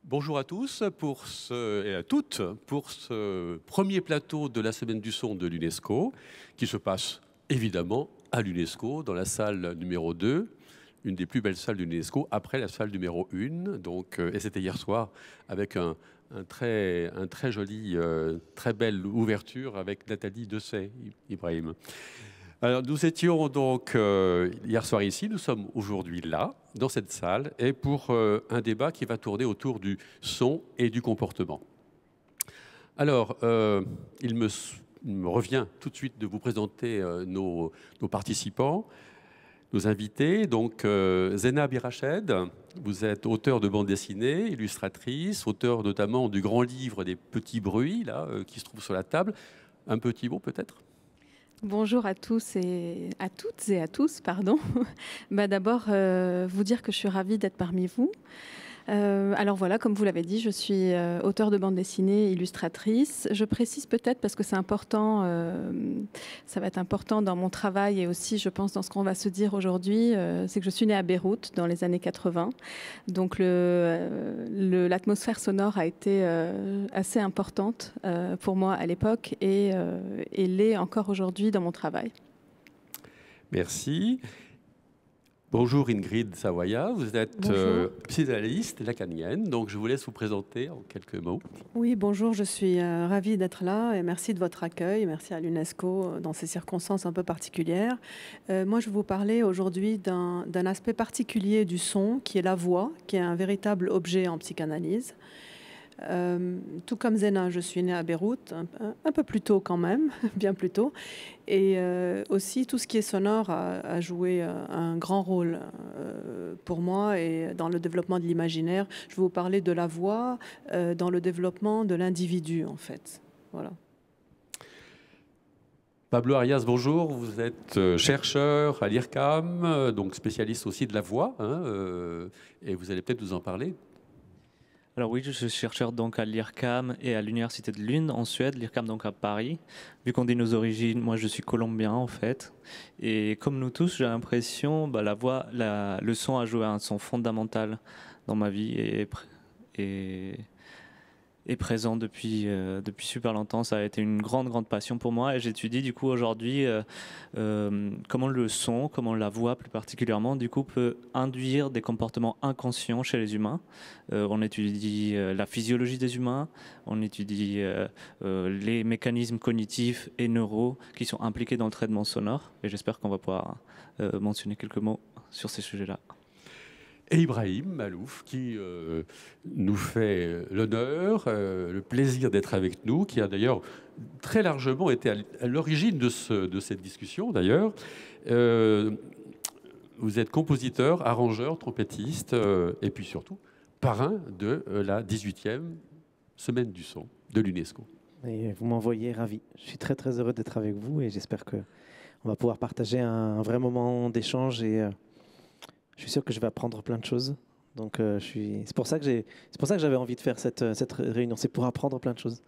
Bonjour à tous et à toutes pour ce premier plateau de la Semaine du Son de l'UNESCO qui se passe évidemment à l'UNESCO dans la salle numéro 2, une des plus belles salles de l'UNESCO après la salle numéro 1. Et c'était hier soir avec un très joli, très belle ouverture avec Nathalie Dessay, Ibrahim. Alors, nous étions donc hier soir ici, nous sommes aujourd'hui là, dans cette salle, et pour un débat qui va tourner autour du son et du comportement. Alors, il me revient tout de suite de vous présenter nos participants, nos invités. Donc, Zena Birached, vous êtes auteure de bande dessinée, illustratrice, auteure notamment du grand livre des petits bruits, là, qui se trouve sur la table. Un petit mot peut-être ? Bonjour à tous et à toutes et à tous, pardon. D'abord, vous dire que je suis ravie d'être parmi vous. Alors voilà, comme vous l'avez dit, je suis auteure de bande dessinée, illustratrice. Je précise peut-être parce que c'est important, ça va être important dans mon travail et aussi, je pense, dans ce qu'on va se dire aujourd'hui, c'est que je suis née à Beyrouth dans les années 80. Donc l'atmosphère sonore a été assez importante pour moi à l'époque et l'est encore aujourd'hui dans mon travail. Merci. Bonjour Ingrid Savoya, vous êtes psychanalyste lacanienne, donc je vous laisse vous présenter en quelques mots. Oui, bonjour, je suis ravie d'être là et merci de votre accueil, merci à l'UNESCO dans ces circonstances un peu particulières. Moi, je vais vous parler aujourd'hui d'un aspect particulier du son qui est la voix, qui est un véritable objet en psychanalyse. Tout comme Zena, je suis née à Beyrouth, un peu plus tôt quand même, bien plus tôt. Et aussi, tout ce qui est sonore a joué un grand rôle pour moi et dans le développement de l'imaginaire. Je vais vous parler de la voix dans le développement de l'individu, en fait. Voilà. Pablo Arias, bonjour. Vous êtes chercheur à l'IRCAM, donc spécialiste aussi de la voix, et vous allez peut-être nous en parler. Alors oui, je suis chercheur donc à l'IRCAM et à l'Université de Lund en Suède, l'IRCAM donc à Paris. Vu qu'on dit nos origines, moi je suis colombien en fait. Et comme nous tous, j'ai l'impression la voix, le son a joué un son fondamental dans ma vie et est présent depuis super longtemps. Ça a été une grande passion pour moi et j'étudie du coup aujourd'hui comment le son, comment la voix plus particulièrement du coup peut induire des comportements inconscients chez les humains. On étudie la physiologie des humains, on étudie les mécanismes cognitifs et neuraux qui sont impliqués dans le traitement sonore et j'espère qu'on va pouvoir mentionner quelques mots sur ces sujets-là. Et Ibrahim Malouf, qui nous fait l'honneur, le plaisir d'être avec nous, qui a d'ailleurs très largement été à l'origine de cette discussion, d'ailleurs. Vous êtes compositeur, arrangeur, trompettiste, et puis surtout parrain de la 18e Semaine du Son de l'UNESCO. Et vous m'envoyez ravi. Je suis très heureux d'être avec vous et j'espère qu'on va pouvoir partager un vrai moment d'échange et je suis sûr que je vais apprendre plein de choses. Donc c'est pour ça que j'avais envie de faire cette réunion, c'est pour apprendre plein de choses.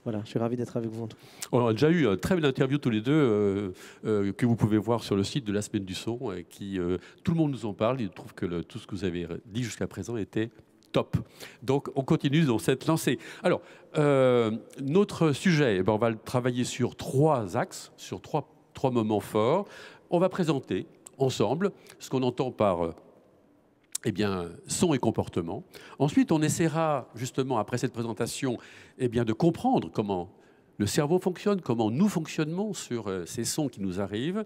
Voilà, je suis ravi d'être avec vous en tout cas. On a déjà eu une très belle interview tous les deux que vous pouvez voir sur le site de la Semaine du Son, tout le monde nous en parle, il trouve que tout ce que vous avez dit jusqu'à présent était top. Donc on continue dans cette lancée. Alors, notre sujet, on va le travailler sur 3 axes, sur trois moments forts. On va présenter ensemble ce qu'on entend par son et comportement. Ensuite, on essaiera justement, après cette présentation, de comprendre comment le cerveau fonctionne, comment nous fonctionnons sur ces sons qui nous arrivent.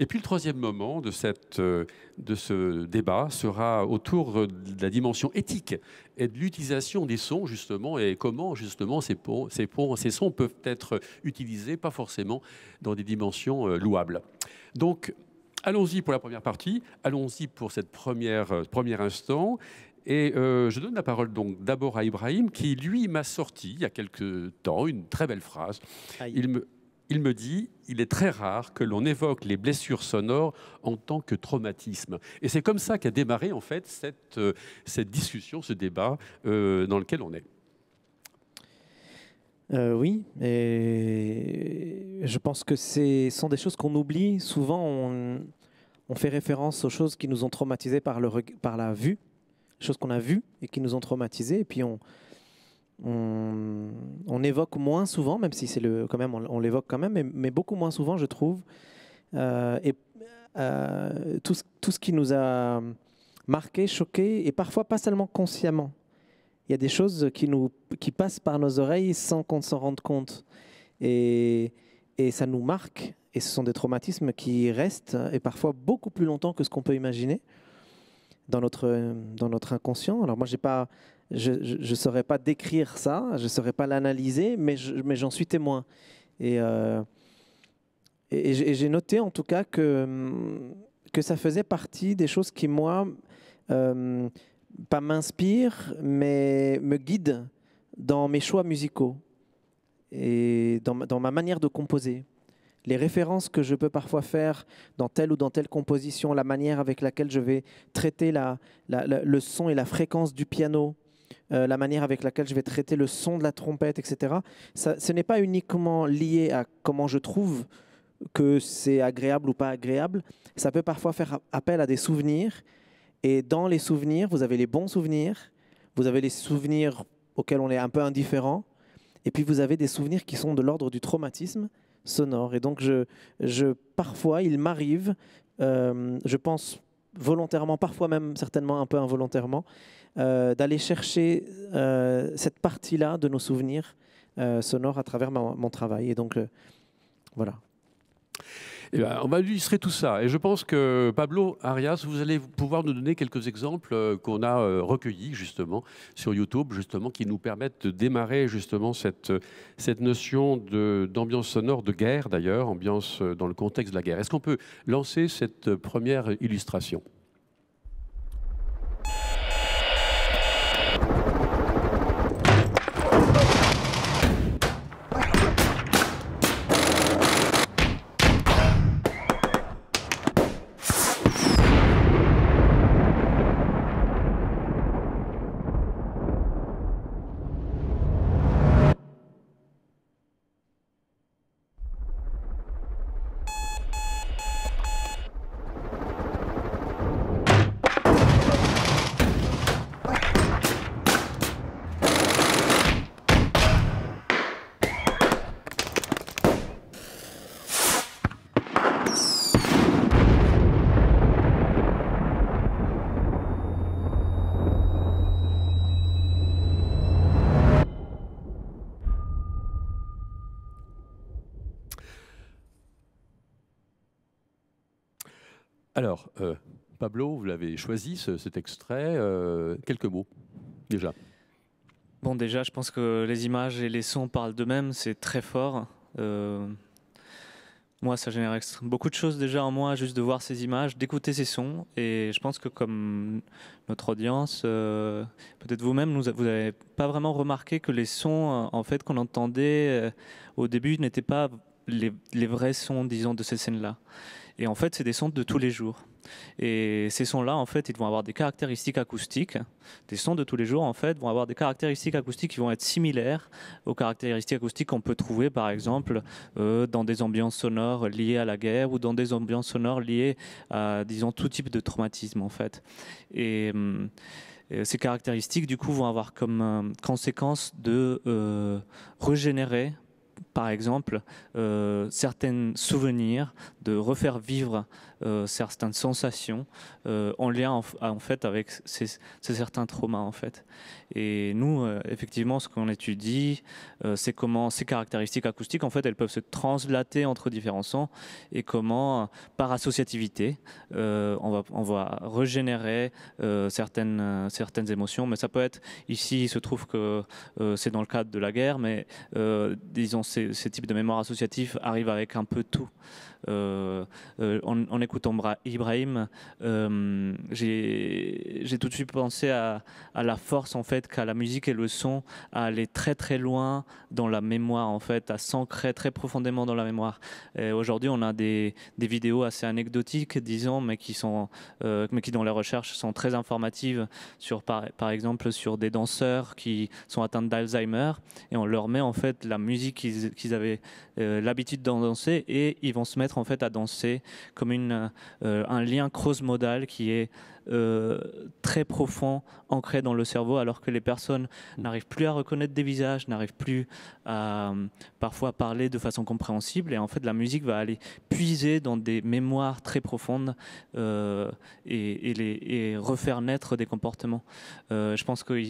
Et puis le troisième moment de ce débat sera autour de la dimension éthique et de l'utilisation des sons, justement, et comment justement ces sons peuvent être utilisés, pas forcément dans des dimensions louables. Donc, allons-y pour la première partie, allons-y pour cette premier instant. Et je donne la parole donc d'abord à Ibrahim, qui lui m'a sorti il y a quelque temps une très belle phrase. Il me dit « Il est très rare que l'on évoque les blessures sonores en tant que traumatisme ». Et c'est comme ça qu'a démarré en fait cette discussion, ce débat dans lequel on est. Oui, et je pense que ce sont des choses qu'on oublie. Souvent, on fait référence aux choses qui nous ont traumatisés par la vue, choses qu'on a vues et qui nous ont traumatisés, et puis on évoque moins souvent, même si c'est quand même, on l'évoque quand même, mais beaucoup moins souvent, je trouve, tout ce qui nous a marqué, choqué, et parfois pas seulement consciemment. Il y a des choses qui passent par nos oreilles sans qu'on s'en rende compte. Et ça nous marque. Et ce sont des traumatismes qui restent, et parfois beaucoup plus longtemps que ce qu'on peut imaginer dans notre inconscient. Alors moi, je ne saurais pas décrire ça, je ne saurais pas l'analyser, mais j'en suis témoin. Et j'ai noté en tout cas que ça faisait partie des choses qui, moi, pas m'inspirent, mais me guident dans mes choix musicaux et dans ma manière de composer. Les références que je peux parfois faire dans telle ou dans telle composition, la manière avec laquelle je vais traiter le son et la fréquence du piano, la manière avec laquelle je vais traiter le son de la trompette, etc. Ce n'est pas uniquement lié à comment je trouve que c'est agréable ou pas agréable. Ça peut parfois faire appel à des souvenirs. Et dans les souvenirs, vous avez les bons souvenirs, vous avez les souvenirs auxquels on est un peu indifférent, et puis vous avez des souvenirs qui sont de l'ordre du traumatisme sonore. Et donc, parfois, il m'arrive, je pense volontairement, parfois même certainement un peu involontairement, d'aller chercher cette partie-là de nos souvenirs sonores à travers mon travail. Et donc, voilà. Eh ben, on va illustrer tout ça. Et je pense que Pablo Arias, vous allez pouvoir nous donner quelques exemples qu'on a recueillis justement sur YouTube, justement, qui nous permettent de démarrer justement cette notion d'ambiance sonore de guerre d'ailleurs, ambiance dans le contexte de la guerre. Est-ce qu'on peut lancer cette première illustration ? Alors, Pablo, vous l'avez choisi, cet extrait. Quelques mots, déjà. Bon, déjà, je pense que les images et les sons parlent d'eux-mêmes, c'est très fort. Moi, ça génère beaucoup de choses déjà en moi, juste de voir ces images, d'écouter ces sons. Et je pense que comme notre audience, peut-être vous-même, vous n'avez pas vraiment remarqué que les sons en fait, qu'on entendait au début n'étaient pas les vrais sons, disons, de ces scènes-là. Et en fait, c'est des sons de tous les jours. Et ces sons-là, en fait, ils vont avoir des caractéristiques acoustiques. Des sons de tous les jours, en fait, vont avoir des caractéristiques acoustiques qui vont être similaires aux caractéristiques acoustiques qu'on peut trouver, par exemple, dans des ambiances sonores liées à la guerre ou dans des ambiances sonores liées à, disons, tout type de traumatisme, en fait. Et ces caractéristiques, du coup, vont avoir comme conséquence de régénérer, par exemple, certains souvenirs, de refaire vivre certaines sensations en lien en fait avec ces certains traumas en fait. Et nous, effectivement, ce qu'on étudie, c'est comment ces caractéristiques acoustiques, en fait, elles peuvent se translater entre différents sons et comment, par associativité, on va régénérer certaines émotions. Mais ça peut être, ici, il se trouve que c'est dans le cadre de la guerre, mais disons, ces types de mémoires associatives arrivent avec un peu tout. En écoutant Ibrahim, j'ai tout de suite pensé à la force en fait qu'a la musique et le son à aller très très loin dans la mémoire en fait, à s'ancrer très profondément dans la mémoire. Aujourd'hui, on a des vidéos assez anecdotiques, disons, mais qui dans les recherches sont très informatives sur par exemple sur des danseurs qui sont atteints d'Alzheimer et on leur met en fait la musique qu'ils qu'ils avaient l'habitude d'en danser, et ils vont se mettre en fait à danser comme un lien cross-modal qui est très profond, ancré dans le cerveau, alors que les personnes n'arrivent plus à reconnaître des visages, n'arrivent plus à parfois parler de façon compréhensible. Et en fait, la musique va aller puiser dans des mémoires très profondes et refaire naître des comportements. Je pense que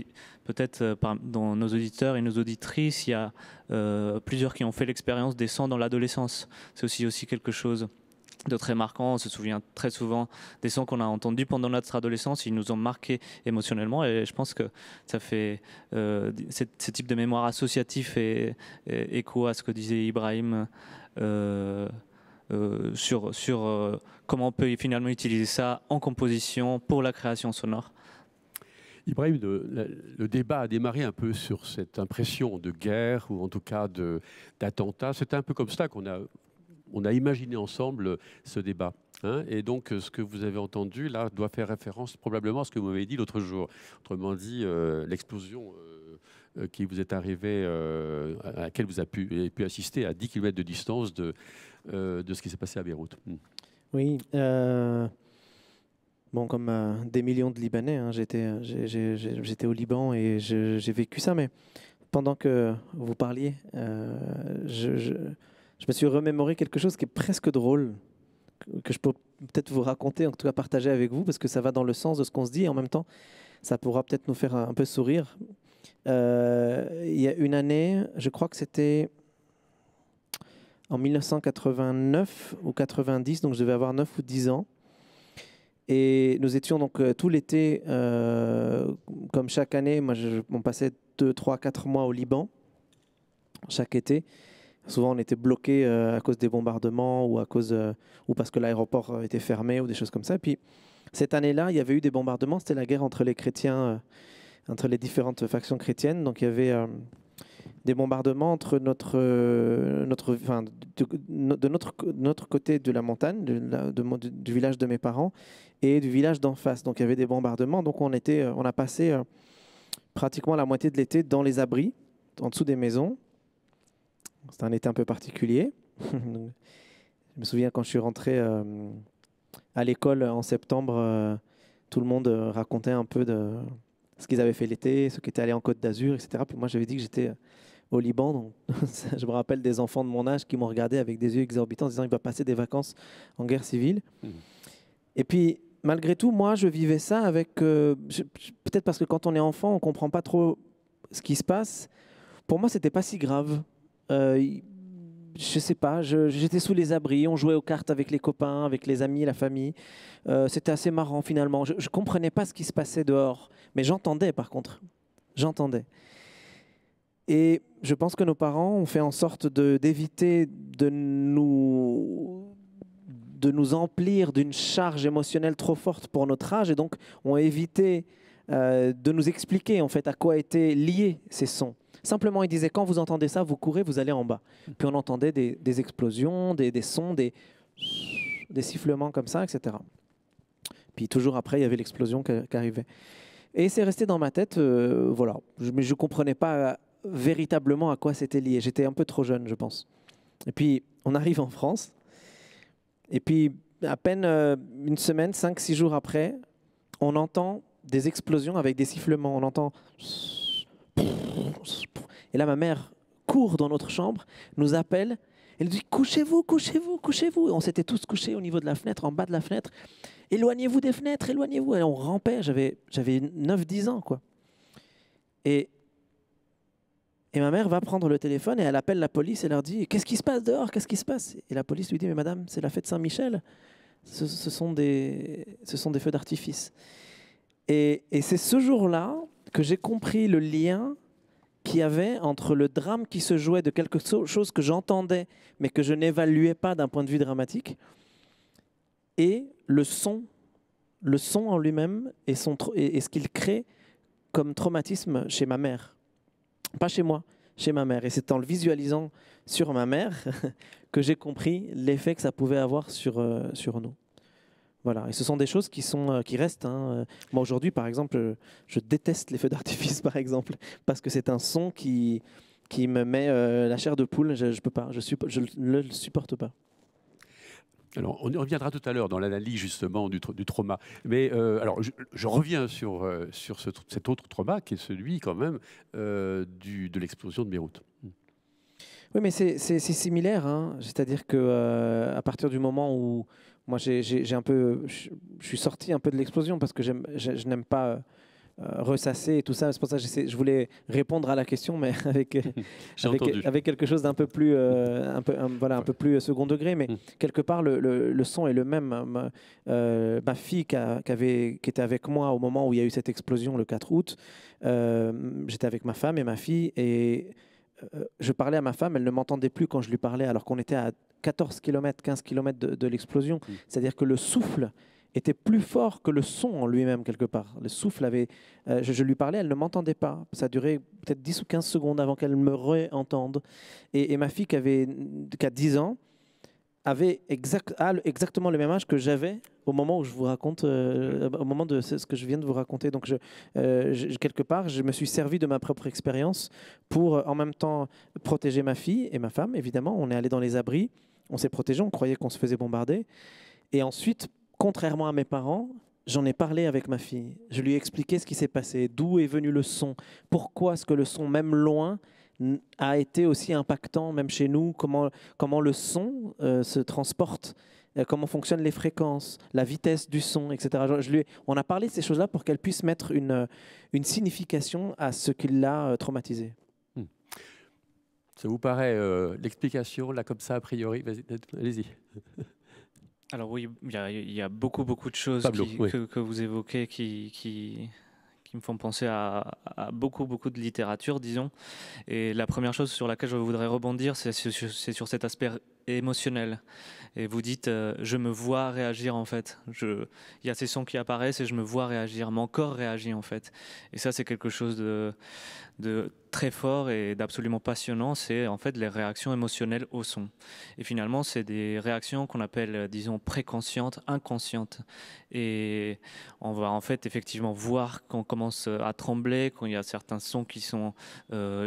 peut-être dans nos auditeurs et nos auditrices, il y a plusieurs qui ont fait l'expérience des sons dans l'adolescence. C'est aussi quelque chose de très marquant. On se souvient très souvent des sons qu'on a entendus pendant notre adolescence. Ils nous ont marqués émotionnellement, et je pense que ça fait ce type de mémoire associatif et écho à ce que disait Ibrahim sur comment on peut finalement utiliser ça en composition pour la création sonore. Ibrahim, le débat a démarré un peu sur cette impression de guerre, ou en tout cas d'attentat. C'était un peu comme ça qu'on a imaginé ensemble ce débat. Hein, et donc, ce que vous avez entendu là doit faire référence probablement à ce que vous m'avez dit l'autre jour. Autrement dit, l'explosion qui vous est arrivée, à laquelle vous avez pu assister à 10 km de distance de ce qui s'est passé à Beyrouth. Oui. Bon, comme des millions de Libanais, hein, j'étais au Liban et j'ai vécu ça. Mais pendant que vous parliez, je me suis remémoré quelque chose qui est presque drôle, que je peux peut-être vous raconter, en tout cas partager avec vous, parce que ça va dans le sens de ce qu'on se dit, et en même temps, ça pourra peut-être nous faire un peu sourire. Il y a une année, je crois que c'était en 1989 ou 90, donc je devais avoir 9 ou 10 ans. Et nous étions donc tout l'été, comme chaque année, on passait 2, 3, 4 mois au Liban, chaque été. Souvent, on était bloqué à cause des bombardements ou parce que l'aéroport était fermé ou des choses comme ça. Et puis, cette année-là, il y avait eu des bombardements. C'était la guerre entre les chrétiens, entre les différentes factions chrétiennes. Donc, il y avait des bombardements entre de notre côté de la montagne, du village de mes parents, et du village d'en face. Donc, il y avait des bombardements. Donc, on a passé pratiquement la moitié de l'été dans les abris, en dessous des maisons. C'était un été un peu particulier. Je me souviens quand je suis rentré à l'école en septembre, tout le monde racontait un peu de ce qu'ils avaient fait l'été, ceux qui étaient allés en Côte d'Azur, etc. Puis moi, j'avais dit que j'étais au Liban. Donc je me rappelle des enfants de mon âge qui m'ont regardé avec des yeux exorbitants en disant qu'il va passer des vacances en guerre civile. Et puis, malgré tout, moi, je vivais ça avec... peut-être parce que quand on est enfant, on ne comprend pas trop ce qui se passe. Pour moi, ce n'était pas si grave. Je sais pas, j'étais sous les abris, on jouait aux cartes avec les copains, avec les amis, la famille. C'était assez marrant finalement. Je ne comprenais pas ce qui se passait dehors, mais j'entendais par contre. J'entendais. Et je pense que nos parents ont fait en sorte d'éviter de nous emplir d'une charge émotionnelle trop forte pour notre âge, et donc ont évité de nous expliquer en fait à quoi étaient liés ces sons. Simplement, il disait, quand vous entendez ça, vous courez, vous allez en bas. Puis on entendait des explosions, des sons, des sifflements comme ça, etc. Puis toujours après, il y avait l'explosion qui arrivait. Et c'est resté dans ma tête, voilà. Mais je ne comprenais pas véritablement à quoi c'était lié. J'étais un peu trop jeune, je pense. Et puis, on arrive en France. Et puis, à peine une semaine, 5-6 jours après, on entend des explosions avec des sifflements. On entend... Et là, ma mère court dans notre chambre, nous appelle, elle dit « Couchez-vous, couchez-vous, couchez-vous » On s'était tous couchés au niveau de la fenêtre, en bas de la fenêtre. « Éloignez-vous des fenêtres, éloignez-vous » Et on rampait, j'avais 9-10 ans, quoi. Et ma mère va prendre le téléphone et elle appelle la police et leur dit « Qu'est-ce qui se passe dehors? Qu'est-ce qui se passe ?» Et la police lui dit « Mais madame, c'est la fête Saint-Michel. Ce sont des feux d'artifice. » Et c'est ce jour-là que j'ai compris le lien qu'il y avait entre le drame qui se jouait de quelque chose que j'entendais, mais que je n'évaluais pas d'un point de vue dramatique, et le son en lui-même et ce qu'il crée comme traumatisme chez ma mère. Pas chez moi, chez ma mère. Et c'est en le visualisant sur ma mère que j'ai compris l'effet que ça pouvait avoir sur nous. Voilà. Et ce sont des choses qui restent. Hein. Moi, aujourd'hui, par exemple, je déteste les feux d'artifice, par exemple, parce que c'est un son qui qui me met la chair de poule. Je peux pas, je ne le supporte pas. Alors, on y reviendra tout à l'heure dans l'analyse justement du trauma. Mais alors, je reviens sur cet autre trauma qui est celui quand même de l'explosion de Beyrouth. Oui, mais c'est similaire, hein. C'est-à-dire que à partir du moment où moi j'ai un peu, je suis sorti un peu de l'explosion parce que je n'aime pas ressasser et tout ça. C'est pour ça que je voulais répondre à la question, mais avec quelque chose d'un peu plus, voilà, un peu plus second degré. Mais quelque part, le son est le même. Ma fille qui était avec moi au moment où il y a eu cette explosion le 4 août, j'étais avec ma femme et ma fille et je parlais à ma femme, elle ne m'entendait plus quand je lui parlais alors qu'on était à 14 km, 15 km de l'explosion. C'est-à-dire que le souffle était plus fort que le son en lui-même quelque part. Le souffle avait... je lui parlais, elle ne m'entendait pas. Ça a duré peut-être 10 ou 15 secondes avant qu'elle me réentende. Et ma fille qui a 10 ans avait exactement le même âge que j'avais au moment où je vous raconte, au moment de ce que je viens de vous raconter. Donc, quelque part, je me suis servi de ma propre expérience pour, en même temps, protéger ma fille et ma femme. Évidemment, on est allé dans les abris, on s'est protégé, on croyait qu'on se faisait bombarder. Et ensuite, contrairement à mes parents, j'en ai parlé avec ma fille. Je lui ai expliqué ce qui s'est passé, d'où est venu le son, pourquoi est-ce que le son, même loin, a été aussi impactant, même chez nous, comment le son se transporte, comment fonctionnent les fréquences, la vitesse du son, etc. On a parlé de ces choses-là pour qu'elle puisse mettre une signification à ce qui l'a traumatisé. Ça vous paraît l'explication, là, comme ça, a priori? Allez-y. Alors oui, il y a beaucoup de choses que vous évoquez qui me font penser à beaucoup de littérature, disons. Et la première chose sur laquelle je voudrais rebondir, c'est sur cet aspect émotionnel. Et vous dites, je me vois réagir en fait. Il y a ces sons qui apparaissent et je me vois réagir. Mon corps réagit en fait. Et ça, c'est quelque chose de très fort et d'absolument passionnant. C'est en fait les réactions émotionnelles au son. Et finalement, c'est des réactions qu'on appelle, disons, préconscientes, inconscientes. Et on va en fait effectivement voir qu'on commence à trembler, quand il y a certains sons qui sont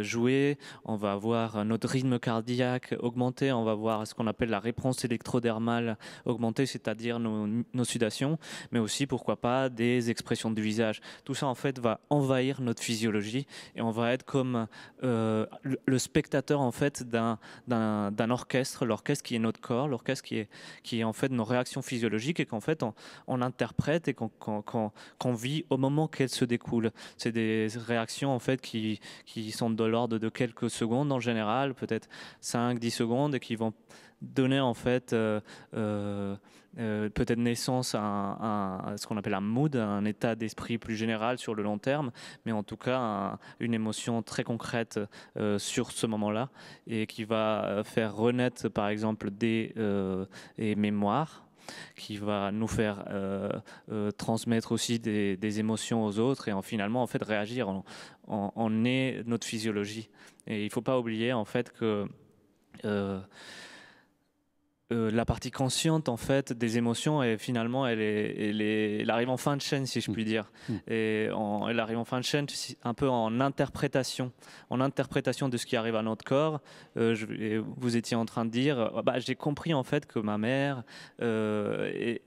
joués. On va voir notre rythme cardiaque augmenter. On va voir ce qu'on appelle la réponse électrodermale augmenter, c'est-à-dire nos sudations, mais aussi, pourquoi pas, des expressions du visage. Tout ça, en fait, va envahir notre physiologie et on va être comme le spectateur, en fait, d'un orchestre, l'orchestre qui est notre corps, l'orchestre qui est en fait nos réactions physiologiques et qu'en fait, on interprète et qu'on vit au moment qu'elles se découlent. C'est des réactions, en fait, qui sont de l'ordre de quelques secondes en général, peut-être 5-10 secondes, et qui vont donner en fait peut-être naissance à ce qu'on appelle un mood, un état d'esprit plus général sur le long terme, mais en tout cas une émotion très concrète sur ce moment-là et qui va faire renaître par exemple des mémoires, qui va nous faire transmettre aussi des émotions aux autres et finalement en fait réagir. On est notre physiologie et il ne faut pas oublier en fait que la partie consciente en fait des émotions et finalement elle arrive en fin de chaîne si je puis dire et elle arrive en fin de chaîne un peu en interprétation de ce qui arrive à notre corps. Vous étiez en train de dire j'ai compris en fait que ma mère elle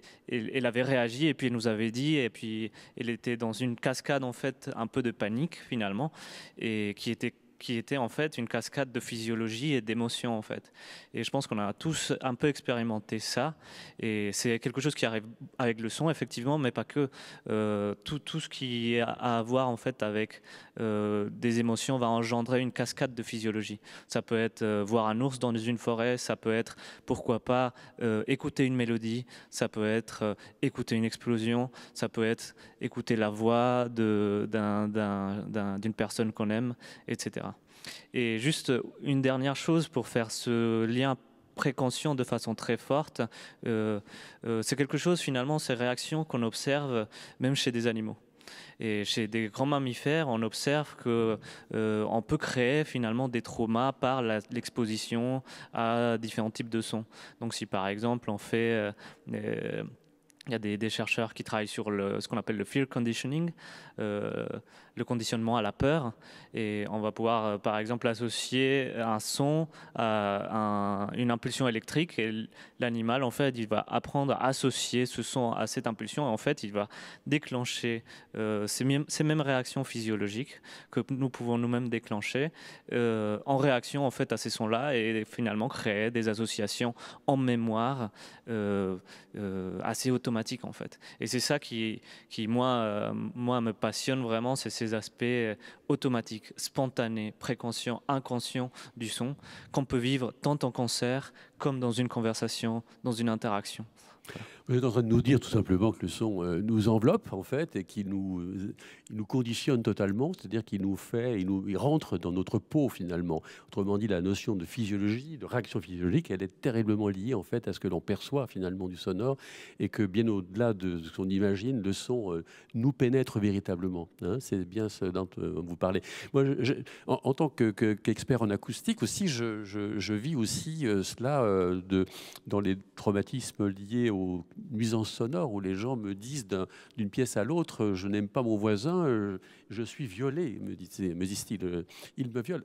avait réagi et puis elle nous avait dit et puis elle était dans une cascade en fait un peu de panique finalement et qui était en fait une cascade de physiologie et d'émotions en fait. Et je pense qu'on a tous un peu expérimenté ça et c'est quelque chose qui arrive avec le son effectivement, mais pas que. Tout ce qui a à voir en fait avec des émotions va engendrer une cascade de physiologie. Ça peut être voir un ours dans une forêt, ça peut être pourquoi pas écouter une mélodie, ça peut être écouter une explosion, ça peut être écouter la voix d'une personne qu'on aime, etc. Et juste une dernière chose pour faire ce lien préconscient de façon très forte, c'est quelque chose finalement, ces réactions qu'on observe même chez des animaux. Et chez des grands mammifères, on observe qu'on peut créer finalement des traumas par l'exposition à différents types de sons. Donc si par exemple on fait... il y a des chercheurs qui travaillent sur ce qu'on appelle le fear conditioning. le conditionnement à la peur. Et on va pouvoir, par exemple, associer un son à une impulsion électrique. Et l'animal, en fait, il va apprendre à associer ce son à cette impulsion. Et en fait, il va déclencher ces mêmes réactions physiologiques que nous pouvons nous-mêmes déclencher en réaction, en fait, à ces sons-là, et finalement créer des associations en mémoire assez automatiques, en fait. Et c'est ça qui moi, me passionne vraiment, c'est ces aspects automatiques, spontanés, préconscients, inconscients du son qu'on peut vivre tant en concert comme dans une conversation, dans une interaction. Voilà. Vous êtes en train de nous dire tout simplement que le son nous enveloppe en fait et qu'il nous conditionne totalement, c'est-à-dire qu'il il rentre dans notre peau finalement. Autrement dit, la notion de physiologie, de réaction physiologique, elle est terriblement liée en fait à ce que l'on perçoit finalement du sonore et que bien au-delà de ce qu'on imagine, le son nous pénètre véritablement. Hein, c'est bien ce dont vous parlez. Moi, en tant qu'expert en acoustique aussi, je vis aussi cela dans les traumatismes liés aux nuisances sonores où les gens me disent d'une pièce à l'autre, je n'aime pas mon voisin, je suis violé, me disent-ils. Il me viole.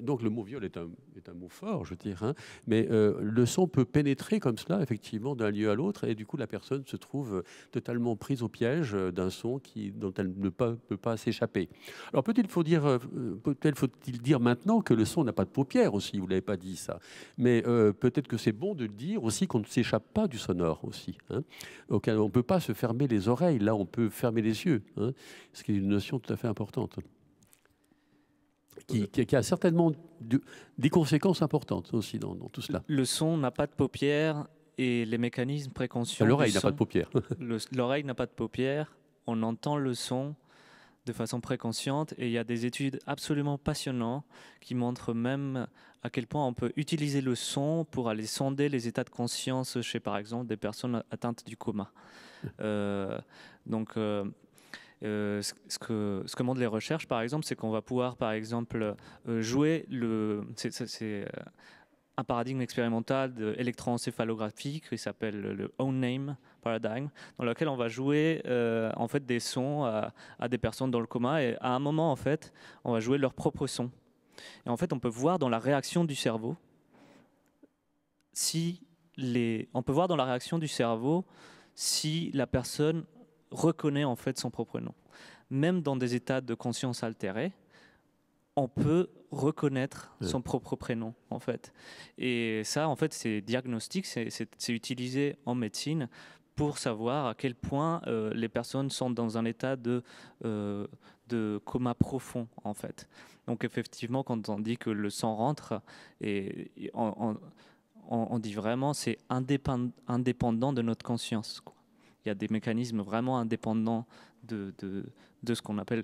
Donc le mot viol est un mot fort, je dirais, hein, mais le son peut pénétrer comme cela, effectivement, d'un lieu à l'autre, et du coup la personne se trouve totalement prise au piège d'un son dont elle ne peut pas s'échapper. Alors peut-être faut-il dire maintenant que le son n'a pas de paupières aussi, vous ne l'avez pas dit ça, mais peut-être que c'est bon de le dire aussi qu'on ne s'échappe pas du sonore aussi. Hein. Donc, on ne peut pas se fermer les oreilles, là on peut fermer les yeux, hein, ce qui est une notion tout à fait importante, qui a certainement des conséquences importantes aussi dans tout cela. Le son n'a pas de paupières et les mécanismes préconscients. L'oreille n'a pas de paupières. L'oreille n'a pas de paupières, on entend le son de façon préconsciente et il y a des études absolument passionnantes qui montrent même à quel point on peut utiliser le son pour aller sonder les états de conscience chez, par exemple, des personnes atteintes du coma. Ce que montrent les recherches, par exemple, c'est qu'on va pouvoir, par exemple, jouer c'est un paradigme expérimental électroencéphalographique qui s'appelle le Own Name Paradigm, dans lequel on va jouer en fait des sons à des personnes dans le coma, et à un moment en fait on va jouer leur propre son, et en fait on peut voir dans la réaction du cerveau si la personne reconnaît en fait son propre nom. Même dans des états de conscience altérés, on peut reconnaître son propre prénom, en fait. Et ça, en fait, c'est diagnostic, c'est utilisé en médecine pour savoir à quel point les personnes sont dans un état de coma profond, en fait. Donc, effectivement, quand on dit que le sang rentre, on dit vraiment c'est indépendant de notre conscience, quoi. Il y a des mécanismes vraiment indépendants de ce qu'on appelle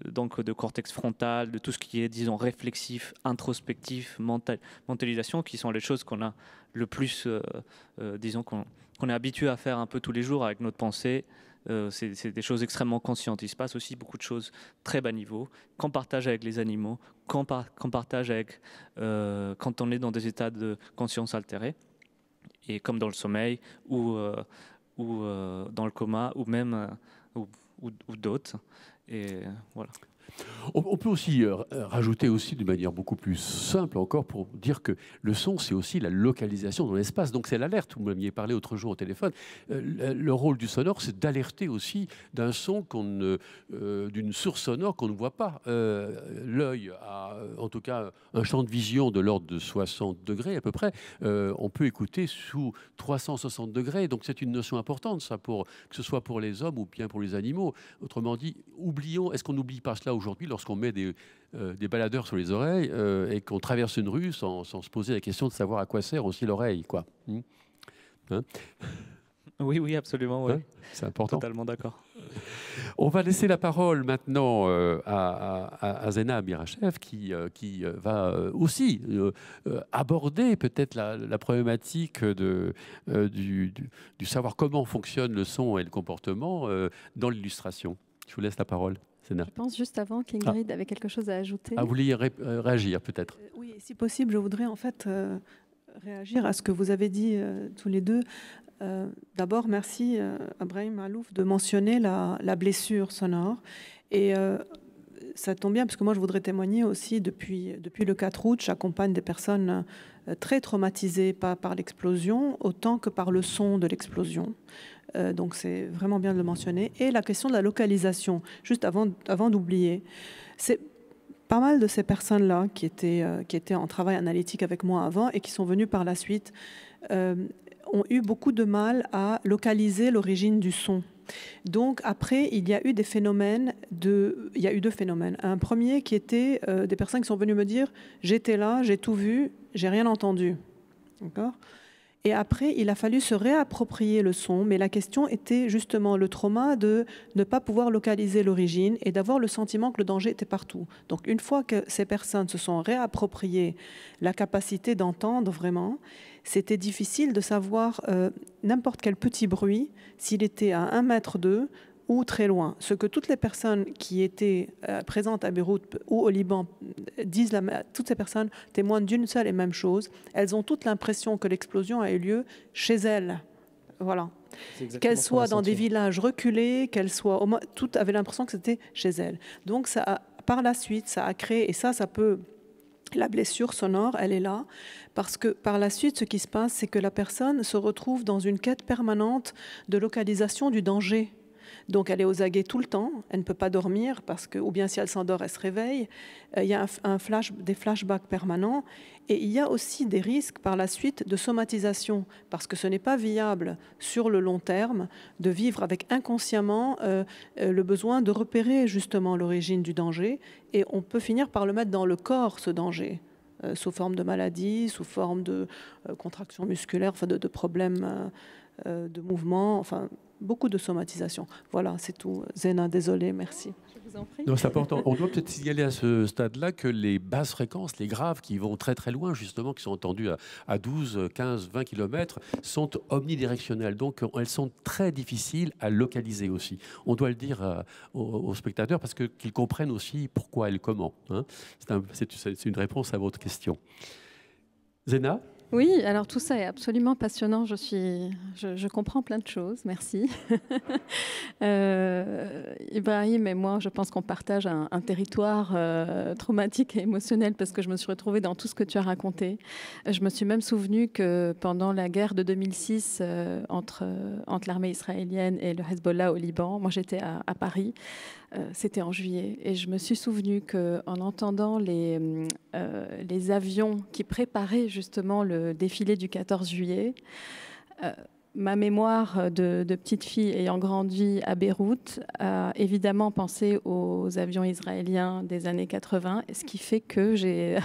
donc de cortex frontal, de tout ce qui est, disons, réflexif, introspectif, mentalisation, qui sont les choses qu'on a le plus, disons, qu'on est habitué à faire un peu tous les jours avec notre pensée. C'est des choses extrêmement conscientes. Il se passe aussi beaucoup de choses très bas niveau, qu'on partage avec les animaux, qu'on partage avec, quand on est dans des états de conscience altérés, et comme dans le sommeil, ou dans le coma, ou même ou d'autres. Et voilà. On peut aussi rajouter aussi de manière beaucoup plus simple encore pour dire que le son, c'est aussi la localisation dans l'espace. Donc c'est l'alerte, vous m'aviez parlé l'autre jour au téléphone. Le rôle du sonore, c'est d'alerter aussi d'un son, d'une source sonore qu'on ne voit pas. L'œil a en tout cas un champ de vision de l'ordre de 60 degrés à peu près. On peut écouter sous 360 degrés. Donc c'est une notion importante, ça, que ce soit pour les hommes ou bien pour les animaux. Autrement dit, est-ce qu'on n'oublie pas cela aujourd'hui lorsqu'on met des baladeurs sur les oreilles et qu'on traverse une rue sans se poser la question de savoir à quoi sert aussi l'oreille, quoi. Hein? Oui, absolument. Oui. Hein, c'est important. Totalement d'accord. On va laisser la parole maintenant à Zena Mirachev qui va aussi aborder peut-être la problématique du savoir comment fonctionne le son et le comportement dans l'illustration. Je vous laisse la parole, Zena. Je pense juste avant qu'Ingrid avait quelque chose à ajouter. Vous vouliez réagir peut-être? Oui, si possible, je voudrais en fait réagir à ce que vous avez dit tous les deux. D'abord, merci Abraham Malouf de mentionner la blessure sonore. Et ça tombe bien, parce que moi, je voudrais témoigner aussi, depuis le 4 août, j'accompagne des personnes très traumatisées, pas par l'explosion, autant que par le son de l'explosion. Donc, c'est vraiment bien de le mentionner. Et la question de la localisation, juste avant d'oublier, c'est pas mal de ces personnes-là qui étaient en travail analytique avec moi avant et qui sont venues par la suite, ont eu beaucoup de mal à localiser l'origine du son. Donc après, il y a eu deux phénomènes. Un premier qui était des personnes qui sont venues me dire « j'étais là, j'ai tout vu, j'ai rien entendu ». D'accord ? Et après, il a fallu se réapproprier le son, mais la question était justement le trauma de ne pas pouvoir localiser l'origine et d'avoir le sentiment que le danger était partout. Donc une fois que ces personnes se sont réappropriées la capacité d'entendre vraiment, c'était difficile de savoir n'importe quel petit bruit, s'il était à 1 mètre d'eux ou très loin. Ce que toutes les personnes qui étaient présentes à Beyrouth ou au Liban disent, toutes ces personnes témoignent d'une seule et même chose. Elles ont toute l'impression que l'explosion a eu lieu chez elles. Voilà. Qu'elles soient dans des villages reculés, qu'elles soient... Toutes avaient l'impression que c'était chez elles. Donc par la suite, ça a créé... Et ça peut... La blessure sonore, elle est là, parce que par la suite, ce qui se passe, c'est que la personne se retrouve dans une quête permanente de localisation du danger. Donc elle est aux aguets tout le temps, elle ne peut pas dormir, ou bien si elle s'endort, elle se réveille. Il y a des flashbacks permanents, et il y a aussi des risques par la suite de somatisation, parce que ce n'est pas viable sur le long terme de vivre avec inconsciemment le besoin de repérer justement l'origine du danger, et on peut finir par le mettre dans le corps, ce danger, sous forme de maladie, sous forme de contraction musculaire, enfin de problèmes de mouvement, enfin beaucoup de somatisation. Voilà, c'est tout. Zéna, désolée, merci. Je vous en prie. Non, c'est important. On doit peut-être signaler à ce stade-là que les basses fréquences, les graves qui vont très très loin, justement, qui sont entendues à 12, 15, 20 km, sont omnidirectionnelles. Donc, elles sont très difficiles à localiser aussi. On doit le dire aux spectateurs parce qu'ils comprennent aussi pourquoi et comment. Hein. C'est une réponse à votre question. Zéna ? Oui, alors tout ça est absolument passionnant. Je comprends plein de choses. Merci. Ibrahim et moi, je pense qu'on partage un territoire traumatique et émotionnel parce que je me suis retrouvée dans tout ce que tu as raconté. Je me suis même souvenu que pendant la guerre de 2006 entre l'armée israélienne et le Hezbollah au Liban, moi j'étais à Paris. C'était en juillet. Et je me suis souvenu qu'en entendant les avions qui préparaient justement le défilé du 14 juillet, ma mémoire de petite fille ayant grandi à Beyrouth a évidemment pensé aux avions israéliens des années 80, ce qui fait que j'ai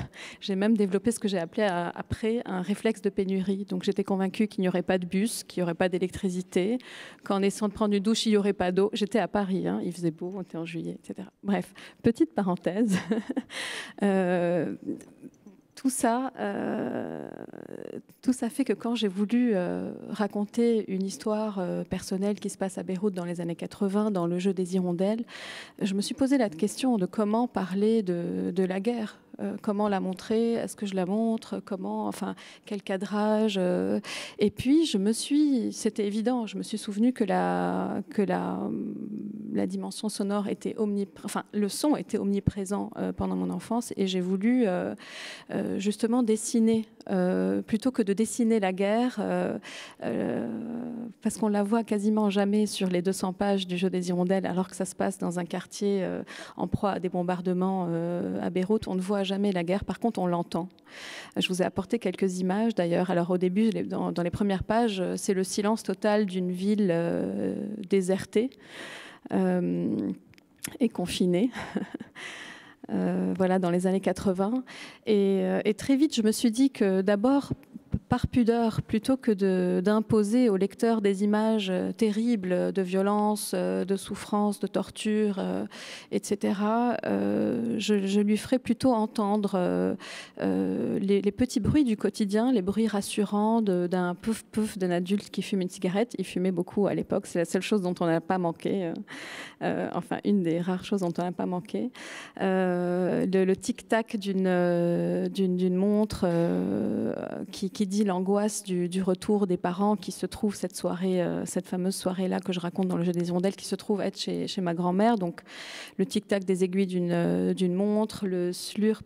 même développé ce que j'ai appelé après un réflexe de pénurie. Donc j'étais convaincue qu'il n'y aurait pas de bus, qu'il n'y aurait pas d'électricité, qu'en essayant de prendre une douche, il n'y aurait pas d'eau. J'étais à Paris, hein, il faisait beau, on était en juillet, etc. Bref, petite parenthèse. Tout ça fait que quand j'ai voulu raconter une histoire personnelle qui se passe à Beyrouth dans les années 80, dans le jeu des hirondelles, je me suis posé la question de comment parler de la guerre. Comment la montrer? Est-ce que je la montre? Comment? Enfin, quel cadrage? Et puis, c'était évident, je me suis souvenu que la dimension sonore était le son était omniprésent pendant mon enfance, et j'ai voulu justement dessiner, plutôt que de dessiner la guerre, parce qu'on la voit quasiment jamais sur les 200 pages du jeu des hirondelles, alors que ça se passe dans un quartier en proie à des bombardements à Beyrouth. On ne voit jamais la guerre, par contre on l'entend. Je vous ai apporté quelques images d'ailleurs. Alors au début, dans les premières pages, c'est le silence total d'une ville désertée et confinée. Voilà, dans les années 80. Et très vite, je me suis dit que d'abord, par pudeur, plutôt que d'imposer au lecteur des images terribles de violence, de souffrance, de torture, etc., je lui ferai plutôt entendre les petits bruits du quotidien, les bruits rassurants d'un pouf-pouf d'un adulte qui fume une cigarette. Il fumait beaucoup à l'époque, c'est la seule chose dont on n'a pas manqué, enfin une des rares choses dont on n'a pas manqué. Le tic-tac d'une montre qui dit dit l'angoisse du retour des parents qui se trouvent cette soirée, cette fameuse soirée-là que je raconte dans le jeu des hirondelles, qui se trouve être chez ma grand-mère. Donc le tic-tac des aiguilles d'une montre, le slurp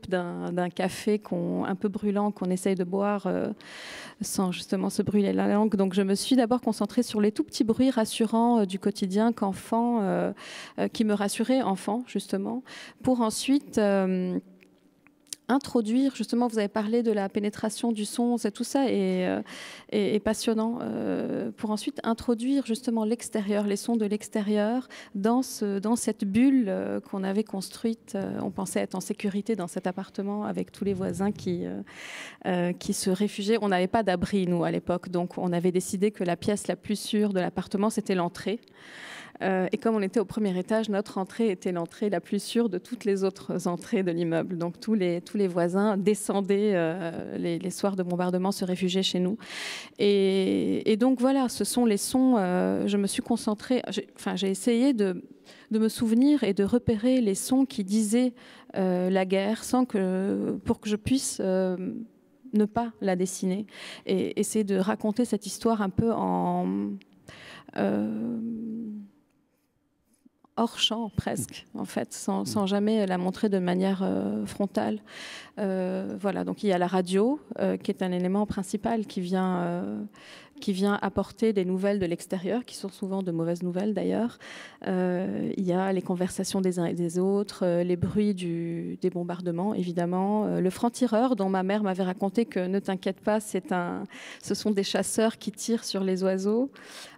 d'un café un peu brûlant qu'on essaye de boire sans justement se brûler la langue. Donc je me suis d'abord concentrée sur les tout petits bruits rassurants du quotidien qu'enfant, qui me rassuraient enfant justement, pour ensuite introduire, justement, vous avez parlé de la pénétration du son, tout ça est passionnant, pour ensuite introduire justement l'extérieur, les sons de l'extérieur dans cette bulle qu'on avait construite. On pensait être en sécurité dans cet appartement avec tous les voisins qui se réfugiaient. On n'avait pas d'abri, nous, à l'époque, donc on avait décidé que la pièce la plus sûre de l'appartement, c'était l'entrée. Et comme on était au premier étage, notre entrée était l'entrée la plus sûre de toutes les autres entrées de l'immeuble. Donc tous les voisins descendaient les soirs de bombardement, se réfugiaient chez nous. Et donc voilà, ce sont les sons. Je me suis concentrée, j'ai essayé de me souvenir et de repérer les sons qui disaient la guerre pour que je puisse ne pas la dessiner et essayer de raconter cette histoire un peu hors champ presque, en fait, sans jamais la montrer de manière frontale. Voilà, donc il y a la radio, qui est un élément principal qui vient apporter des nouvelles de l'extérieur, qui sont souvent de mauvaises nouvelles d'ailleurs. Il y a les conversations des uns et des autres, les bruits des bombardements, évidemment. Le franc-tireur, dont ma mère m'avait raconté que, ne t'inquiète pas, ce sont des chasseurs qui tirent sur les oiseaux.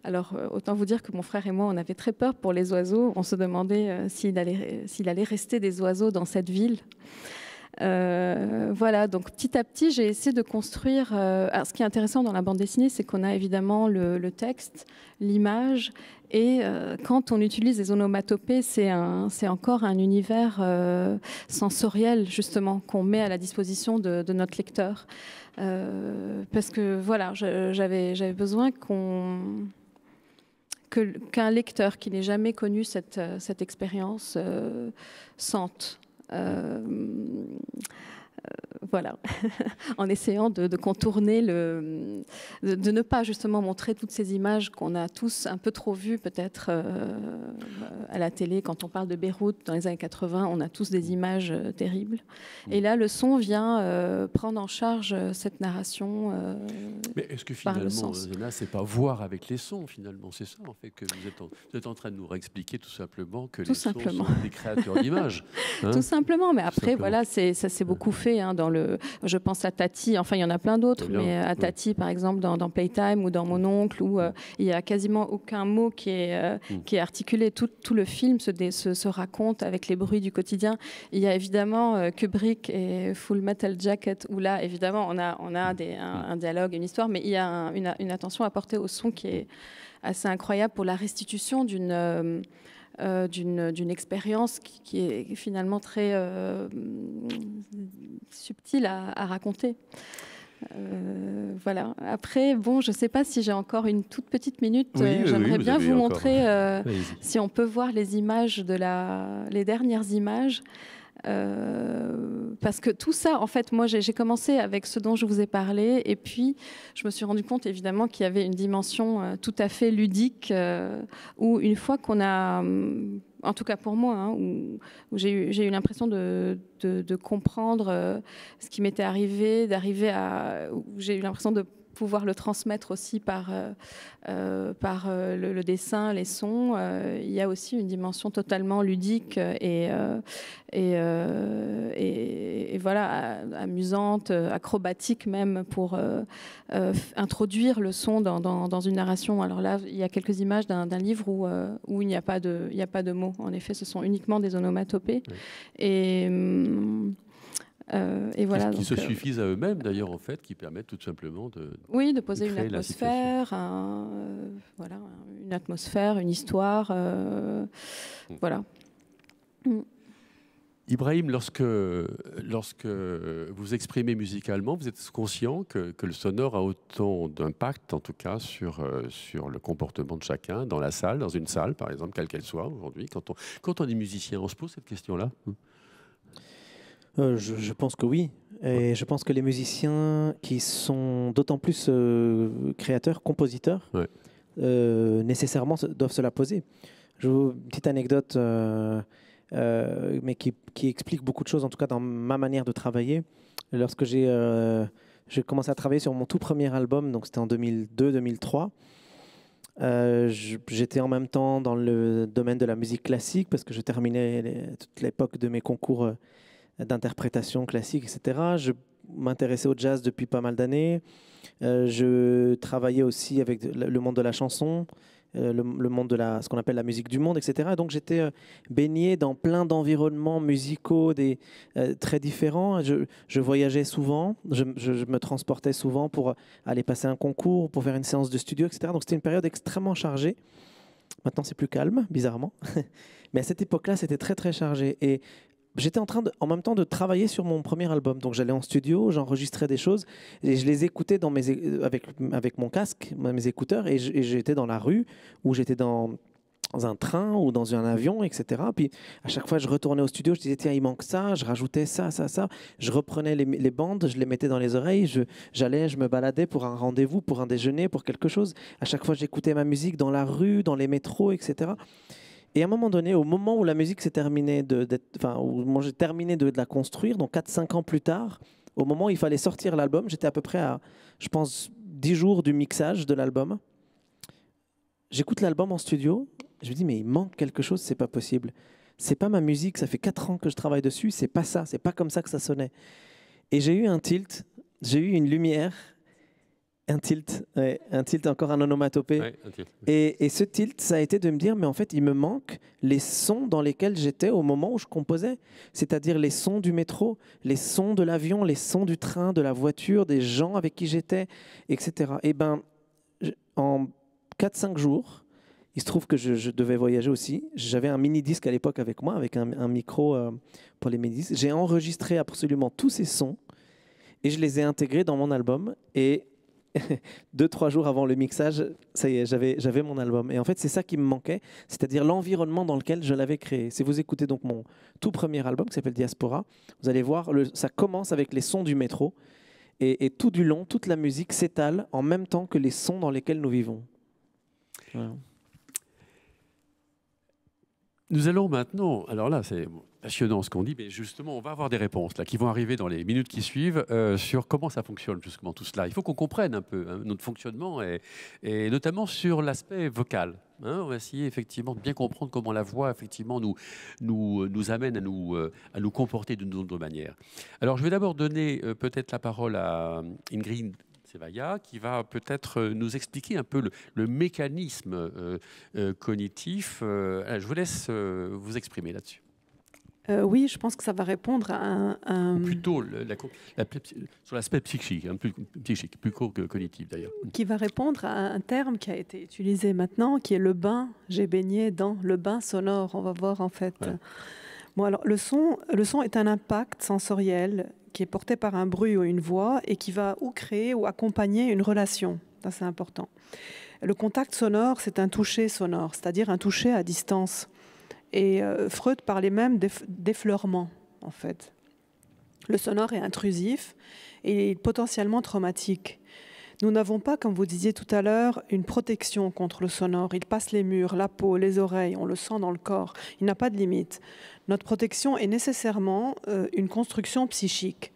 Alors, autant vous dire que mon frère et moi, on avait très peur pour les oiseaux. On se demandait s'il allait rester des oiseaux dans cette ville. Voilà, donc petit à petit, j'ai essayé de construire. Alors, ce qui est intéressant dans la bande dessinée, c'est qu'on a évidemment le texte, l'image, et quand on utilise les onomatopées, c'est encore un univers sensoriel, justement, qu'on met à la disposition de notre lecteur. Parce que, voilà, j'avais besoin qu'un lecteur qui n'ait jamais connu cette expérience sente. Voilà, en essayant de contourner de ne pas justement montrer toutes ces images qu'on a tous un peu trop vues peut-être à la télé. Quand on parle de Beyrouth dans les années 80, on a tous des images terribles. Et là, le son vient prendre en charge cette narration. Mais est-ce que finalement, Zena, c'est pas voir avec les sons finalement? C'est ça en fait que vous êtes en train de nous réexpliquer tout simplement que les sons sont des créateurs d'images. Hein? Tout simplement, mais après, voilà, ça s'est beaucoup fait dans je pense à Tati, enfin il y en a plein d'autres, mais à Tati par exemple dans Playtime ou dans Mon oncle, où il n'y a quasiment aucun mot qui est articulé. Tout le film se raconte avec les bruits du quotidien. Il y a évidemment Kubrick et Full Metal Jacket, où là évidemment on a un dialogue, une histoire, mais il y a une attention apportée au son qui est assez incroyable pour la restitution d'une expérience qui est finalement très subtile à raconter. Voilà. Après, bon, je ne sais pas si j'ai encore une toute petite minute. J'aimerais bien vous montrer, si on peut voir les images les dernières images. Parce que tout ça, en fait, moi j'ai commencé avec ce dont je vous ai parlé, et puis je me suis rendu compte évidemment qu'il y avait une dimension tout à fait ludique, où une fois qu'on a, en tout cas pour moi, où j'ai eu l'impression de comprendre ce qui m'était arrivé, où j'ai eu l'impression de pouvoir le transmettre aussi par le dessin, les sons. Il y a aussi une dimension totalement ludique et voilà, amusante, acrobatique même, pour introduire le son dans une narration. Alors là, il y a quelques images d'un livre où il n'y a pas de mots. En effet, ce sont uniquement des onomatopées. Oui. Et voilà, qui se suffisent à eux-mêmes d'ailleurs, en fait, qui permettent tout simplement de poser une atmosphère, voilà, une atmosphère, une histoire, voilà. Ibrahim, lorsque vous exprimez musicalement, vous êtes conscient que le sonore a autant d'impact, en tout cas, sur le comportement de chacun dans la salle, dans une salle, par exemple, quelle qu'elle soit aujourd'hui. Quand on est musicien, on se pose cette question-là? Je pense que oui. Et je pense que les musiciens qui sont d'autant plus créateurs, compositeurs, nécessairement doivent se la poser. Une petite anecdote, mais qui explique beaucoup de choses, en tout cas dans ma manière de travailler. Lorsque j'ai commencé à travailler sur mon tout premier album, donc c'était en 2002-2003, j'étais en même temps dans le domaine de la musique classique parce que je terminais toute l'époque de mes concours d'interprétation classique, etc. Je m'intéressais au jazz depuis pas mal d'années. Je travaillais aussi avec le monde de la chanson, le monde de ce qu'on appelle la musique du monde, etc. Donc j'étais baigné dans plein d'environnements musicaux très différents. Je voyageais souvent, je me transportais souvent pour aller passer un concours, pour faire une séance de studio, etc. Donc c'était une période extrêmement chargée. Maintenant c'est plus calme, bizarrement. Mais à cette époque-là, c'était très très chargé. Et j'étais en train en même temps de travailler sur mon premier album. Donc j'allais en studio, j'enregistrais des choses et je les écoutais avec mon casque, mes écouteurs, et j'étais dans la rue ou j'étais dans un train ou dans un avion, etc. Puis à chaque fois, je retournais au studio, je disais tiens, il manque ça, je rajoutais ça, ça, ça. Je reprenais les bandes, je les mettais dans les oreilles, je me baladais pour un rendez-vous, pour un déjeuner, pour quelque chose. À chaque fois, j'écoutais ma musique dans la rue, dans les métros, etc. Et à un moment donné, au moment où la musique s'est terminée où j'ai terminé de la construire, donc 4-5 ans plus tard, au moment où il fallait sortir l'album, j'étais à peu près à, je pense, 10 jours du mixage de l'album. J'écoute l'album en studio, je me dis, mais il manque quelque chose, c'est pas possible. C'est pas ma musique, ça fait 4 ans que je travaille dessus, c'est pas ça, c'est pas comme ça que ça sonnait. Et j'ai eu un tilt, j'ai eu une lumière. Un tilt, encore un onomatopée. Ouais, un tilt. Et ce tilt, ça a été de me dire, mais en fait, il me manque les sons dans lesquels j'étais au moment où je composais. C'est-à-dire les sons du métro, les sons de l'avion, les sons du train, de la voiture, des gens avec qui j'étais, etc. Et ben, en 4-5 jours, il se trouve que je devais voyager aussi. J'avais un mini-disque à l'époque avec moi, avec un micro pour les mini-disques. J'ai enregistré absolument tous ces sons et je les ai intégrés dans mon album. Et 2-3 jours avant le mixage, ça y est, j'avais mon album. Et en fait, c'est ça qui me manquait, c'est-à-dire l'environnement dans lequel je l'avais créé. Si vous écoutez donc mon tout premier album qui s'appelle Diaspora, vous allez voir, ça commence avec les sons du métro. Et tout du long, toute la musique s'étale en même temps que les sons dans lesquels nous vivons. Voilà. Nous allons maintenant, alors là c'est passionnant ce qu'on dit, mais justement on va avoir des réponses là, qui vont arriver dans les minutes qui suivent sur comment ça fonctionne justement tout cela. Il faut qu'on comprenne un peu notre fonctionnement et notamment sur l'aspect vocal. On va essayer effectivement de bien comprendre comment la voix effectivement nous amène à nous comporter d'une autre manière. Alors je vais d'abord donner peut-être la parole à Ingrid Sevaya, qui va peut-être nous expliquer un peu le mécanisme cognitif. Je vous laisse vous exprimer là-dessus. Oui, je pense que ça va répondre à un... Ou plutôt sur l'aspect psychique, plus court que cognitif d'ailleurs. Qui va répondre à un terme qui a été utilisé maintenant, qui est le bain. J'ai baigné dans le bain sonore, on va voir en fait. Ouais. Bon, alors, le son est un impact sensoriel qui est porté par un bruit ou une voix et qui va ou créer ou accompagner une relation. Ça, c'est important. Le contact sonore, c'est un toucher sonore, c'est-à-dire un toucher à distance. Et Freud parlait même d'effleurement, en fait. Le sonore est intrusif et potentiellement traumatique. Nous n'avons pas, comme vous disiez tout à l'heure, une protection contre le sonore. Il passe les murs, la peau, les oreilles, on le sent dans le corps. Il n'a pas de limite. Notre protection est nécessairement une construction psychique.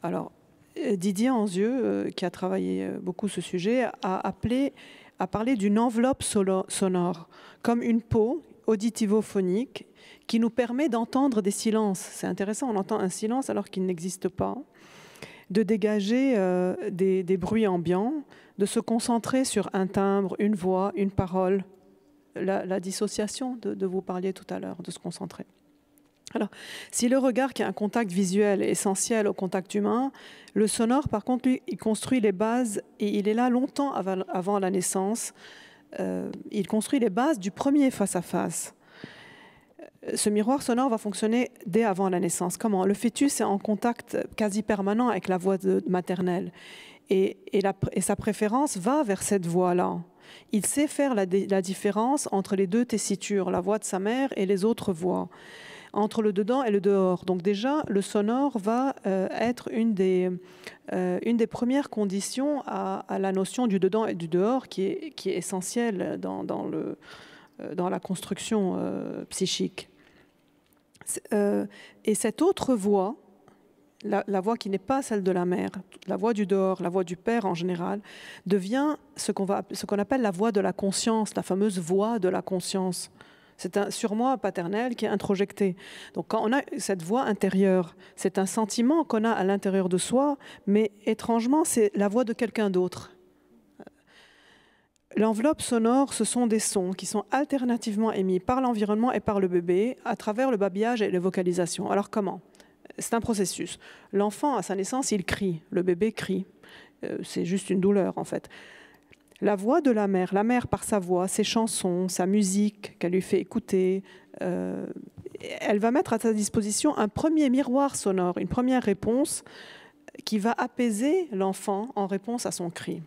Alors, Didier Anzieux, qui a travaillé beaucoup ce sujet, a parlé d'une enveloppe sonore, comme une peau auditivo-phonique qui nous permet d'entendre des silences. C'est intéressant, on entend un silence alors qu'il n'existe pas, de dégager des bruits ambiants, de se concentrer sur un timbre, une voix, une parole, la dissociation de vous parliez tout à l'heure, de se concentrer. Alors, si le regard qui a un contact visuel est essentiel au contact humain, le sonore, par contre, lui, il construit les bases et il est là longtemps avant la naissance. Il construit les bases du premier face-à-face. Ce miroir sonore va fonctionner dès avant la naissance. Comment ? Le fœtus est en contact quasi permanent avec la voix maternelle et sa préférence va vers cette voix-là. Il sait faire la différence entre les deux tessitures, la voix de sa mère et les autres voix. entre le dedans et le dehors. Donc déjà, le sonore va être une des premières conditions à la notion du dedans et du dehors qui est essentielle dans la construction psychique. Et cette autre voix, la voix qui n'est pas celle de la mère, la voix du dehors, la voix du père en général, devient ce qu'on appelle la voix de la conscience, la fameuse voix de la conscience. C'est un surmoi paternel qui est introjecté. Donc quand on a cette voix intérieure, c'est un sentiment qu'on a à l'intérieur de soi, mais étrangement, c'est la voix de quelqu'un d'autre. L'enveloppe sonore, ce sont des sons qui sont alternativement émis par l'environnement et par le bébé à travers le babillage et les vocalisations. Alors comment ? C'est un processus. L'enfant, à sa naissance, il crie. Le bébé crie. C'est juste une douleur, en fait. La voix de la mère par sa voix, ses chansons, sa musique qu'elle lui fait écouter, elle va mettre à sa disposition un premier miroir sonore, une première réponse qui va apaiser l'enfant en réponse à son cri.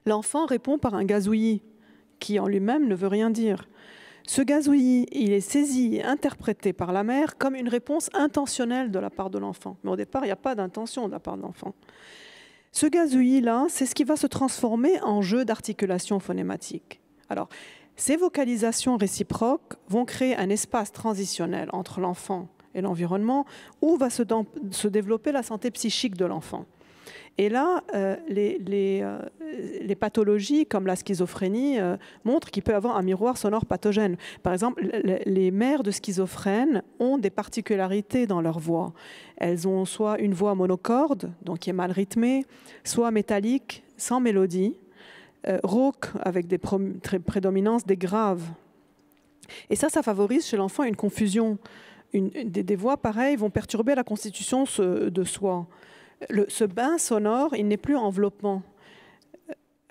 L'enfant répond par un gazouillis qui en lui-même ne veut rien dire. Ce gazouillis, il est saisi et interprété par la mère comme une réponse intentionnelle de la part de l'enfant. Mais au départ, il n'y a pas d'intention de la part de l'enfant. Ce gazouillis-là, c'est ce qui va se transformer en jeu d'articulation phonématique. Alors, ces vocalisations réciproques vont créer un espace transitionnel entre l'enfant et l'environnement où va se développer la santé psychique de l'enfant. Et là, les pathologies comme la schizophrénie montrent qu'il peut y avoir un miroir sonore pathogène. Par exemple, les mères de schizophrènes ont des particularités dans leur voix. Elles ont soit une voix monocorde, donc qui est mal rythmée, soit métallique, sans mélodie, rauque, avec des prédominances des graves. Et ça favorise chez l'enfant une confusion. Des voix pareilles vont perturber la constitution de soi. Ce bain sonore, il n'est plus enveloppant.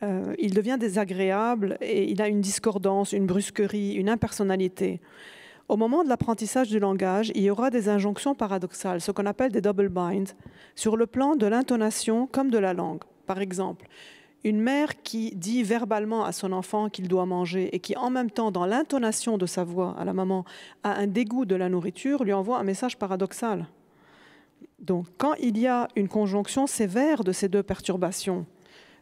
Il devient désagréable et il a une discordance, une brusquerie, une impersonnalité. Au moment de l'apprentissage du langage, il y aura des injonctions paradoxales, ce qu'on appelle des double binds, sur le plan de l'intonation comme de la langue. Par exemple, une mère qui dit verbalement à son enfant qu'il doit manger et qui, en même temps, dans l'intonation de sa voix à la maman, a un dégoût de la nourriture, lui envoie un message paradoxal. Donc, quand il y a une conjonction sévère de ces deux perturbations,